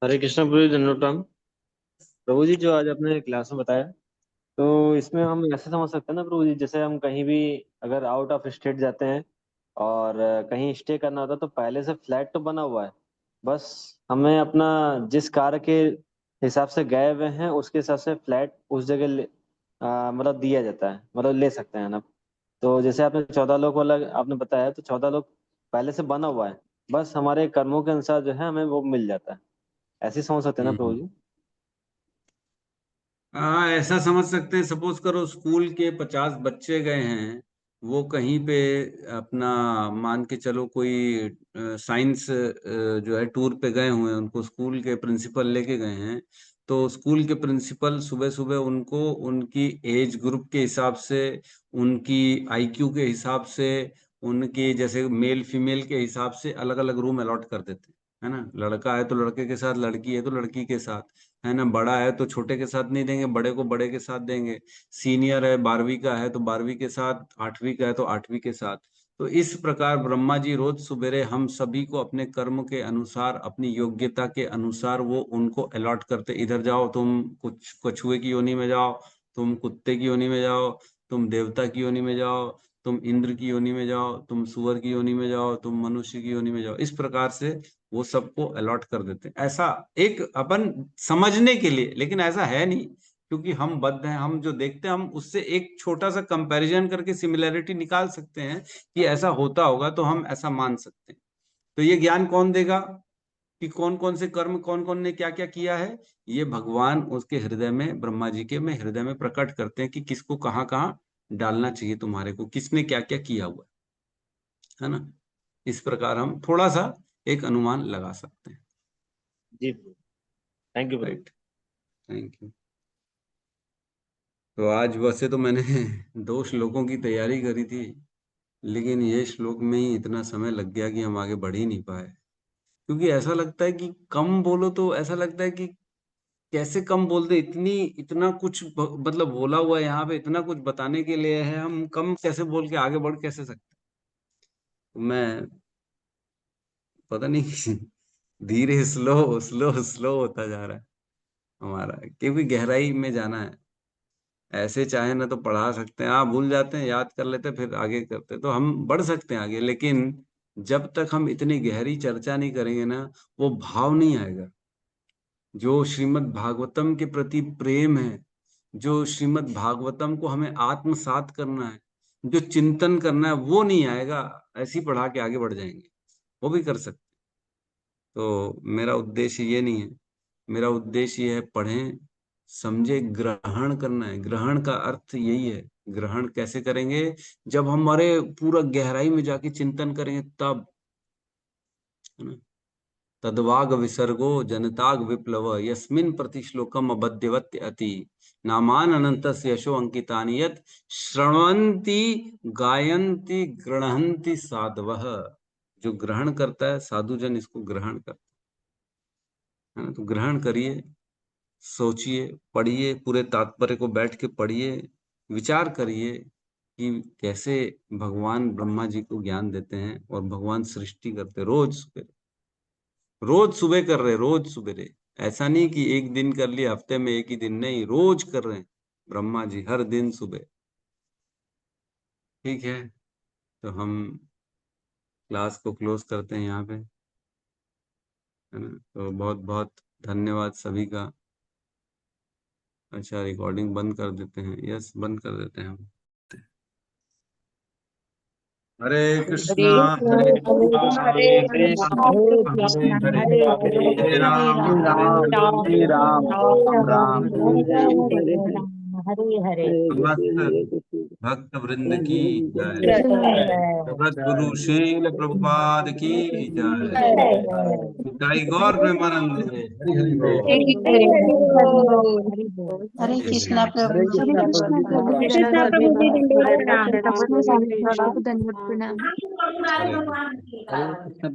हरे कृष्ण प्रभु जी, धन्यवाद। प्रभु जी, जो आज आपने क्लास में बताया, तो इसमें हम ऐसे समझ सकते हैं ना प्रभु जी, जैसे हम कहीं भी अगर आउट ऑफ स्टेट जाते हैं और कहीं स्टे करना होता है तो पहले से फ्लैट तो बना हुआ है, बस हमें अपना जिस कार के हिसाब से गए हुए हैं उसके हिसाब से फ्लैट उस जगह मतलब दिया जाता है, मतलब ले सकते हैं ना। तो जैसे आपने 14 लोग वाला आपने बताया, तो 14 लोग पहले से बना हुआ है, बस हमारे कर्मों के अनुसार जो है हमें वो मिल जाता है। ऐसे ही समझ सकते हैं ना प्रभु जी? हाँ, ऐसा समझ सकते हैं। सपोज करो स्कूल के 50 बच्चे गए हैं, वो कहीं पे अपना मान के चलो कोई साइंस जो है टूर पे गए हुए हैं, उनको स्कूल के प्रिंसिपल लेके गए हैं। तो स्कूल के प्रिंसिपल सुबह सुबह उनको उनकी एज ग्रुप के हिसाब से, उनकी आईक्यू के हिसाब से, उनकी जैसे मेल फीमेल के हिसाब से अलग अलग रूम अलॉट कर देते हैं, है ना। लड़का है तो लड़के के साथ, लड़की है तो लड़की के साथ, है ना। बड़ा है तो छोटे के साथ नहीं देंगे, बड़े को बड़े के साथ देंगे। सीनियर है 12वीं का है तो 12वीं के साथ, 8वीं का है तो 8वीं के साथ। तो इस प्रकार ब्रह्मा जी रोज सवेरे हम सभी को अपने कर्म के अनुसार, अपनी योग्यता के अनुसार वो उनको अलॉट करते। इधर जाओ तुम, कुछ कछुए की योनि में जाओ, तुम कुत्ते की योनि में जाओ, तुम देवता की योनि में जाओ, तुम इंद्र की योनि में जाओ, तुम सुअर की योनि में जाओ, तुम मनुष्य की योनि में जाओ। इस प्रकार से वो सबको अलॉट कर देते हैं। ऐसा एक अपन समझने के लिए, लेकिन ऐसा है नहीं, क्योंकि हम बद्ध हैं। हम जो देखते हैं हम उससे एक छोटा सा कंपैरिजन करके सिमिलैरिटी निकाल सकते हैं कि ऐसा होता होगा, तो हम ऐसा मान सकते हैं। तो ये ज्ञान कौन देगा कि कौन कौन से कर्म कौन कौन ने क्या क्या किया है? ये भगवान उसके हृदय में, ब्रह्मा जी के में हृदय में प्रकट करते हैं कि किसको कहाँ कहाँ डालना चाहिए, तुम्हारे को किसने क्या क्या किया हुआ है ना। इस प्रकार हम थोड़ा सा एक अनुमान लगा सकते हैं। जी, थैंक यू प्रभु। Right, thank you. तो आज वैसे तो मैंने 2 श्लोकों की तैयारी करी थी, लेकिन ये श्लोक में ही इतना समय लग गया कि हम आगे बढ़ ही नहीं पाए। क्योंकि ऐसा लगता है कि कम बोलो तो ऐसा लगता है कि कैसे कम बोल दे, इतना कुछ मतलब बोला हुआ है यहाँ पे, इतना कुछ बताने के लिए है, हम कम कैसे बोल के आगे बढ़ कैसे सकते। मैं पता नहीं धीरे, स्लो स्लो स्लो होता जा रहा है हमारा, क्योंकि गहराई में जाना है। ऐसे चाहे ना तो पढ़ा सकते हैं, आप भूल जाते हैं, याद कर लेते हैं, फिर आगे करते हैं, तो हम बढ़ सकते हैं आगे। लेकिन जब तक हम इतनी गहरी चर्चा नहीं करेंगे ना, वो भाव नहीं आएगा। जो श्रीमद् भागवतम के प्रति प्रेम है, जो श्रीमद् भागवतम को हमें आत्मसात करना है, जो चिंतन करना है, वो नहीं आएगा। ऐसे ही पढ़ा के आगे बढ़ जाएंगे, वो भी कर सकते। तो मेरा उद्देश्य ये नहीं है। मेरा उद्देश्य ये है पढ़ें, समझे, ग्रहण करना है। ग्रहण का अर्थ यही है। ग्रहण कैसे करेंगे? जब हमारे पूरा गहराई में जाके चिंतन करेंगे तब, है ना। तद्वाग विसर्गो जनताग विप्लव यस्मिन् प्रतिश्लोकम अबध्यवत्य अति नामान अनंतस्य यशो अंकितानि यत् श्रृण्वन्ति गायन्ति गृह्णन्ति साधवः। जो ग्रहण करता है, साधु जन इसको ग्रहण करता है ना। तो ग्रहण करिए, सोचिए, पढ़िए, पूरे तात्पर्य को बैठ के पढ़िए, विचार करिए कि कैसे भगवान ब्रह्मा जी को ज्ञान देते हैं और भगवान सृष्टि करते रोज सुबह कर रहे, रोज सुबह। ऐसा नहीं कि एक दिन कर लिया, हफ्ते में एक ही दिन, नहीं, रोज कर रहे हैं ब्रह्मा जी, हर दिन सुबह। ठीक है, तो हम क्लास को क्लोज करते हैं यहाँ पे, है ना। तो बहुत बहुत धन्यवाद सभी का। अच्छा, रिकॉर्डिंग बंद कर देते हैं। यस, बंद कर देते हैं हम। हरे कृष्णा हरे कृष्णा हरे कृष्ण हरे हरे हरे राम हरे राम राम हरे हरे भक्त वृंद की जय। सद्गुरु शील प्रभुपाद की जय। निताई गौर प्रेमानंद। हरि हरि बोल। हरे कृष्णा प्रभु जी। हरे कृष्ण प्रभु जी। प्रभु जी, हरे कृष्ण। हरे कृष्ण।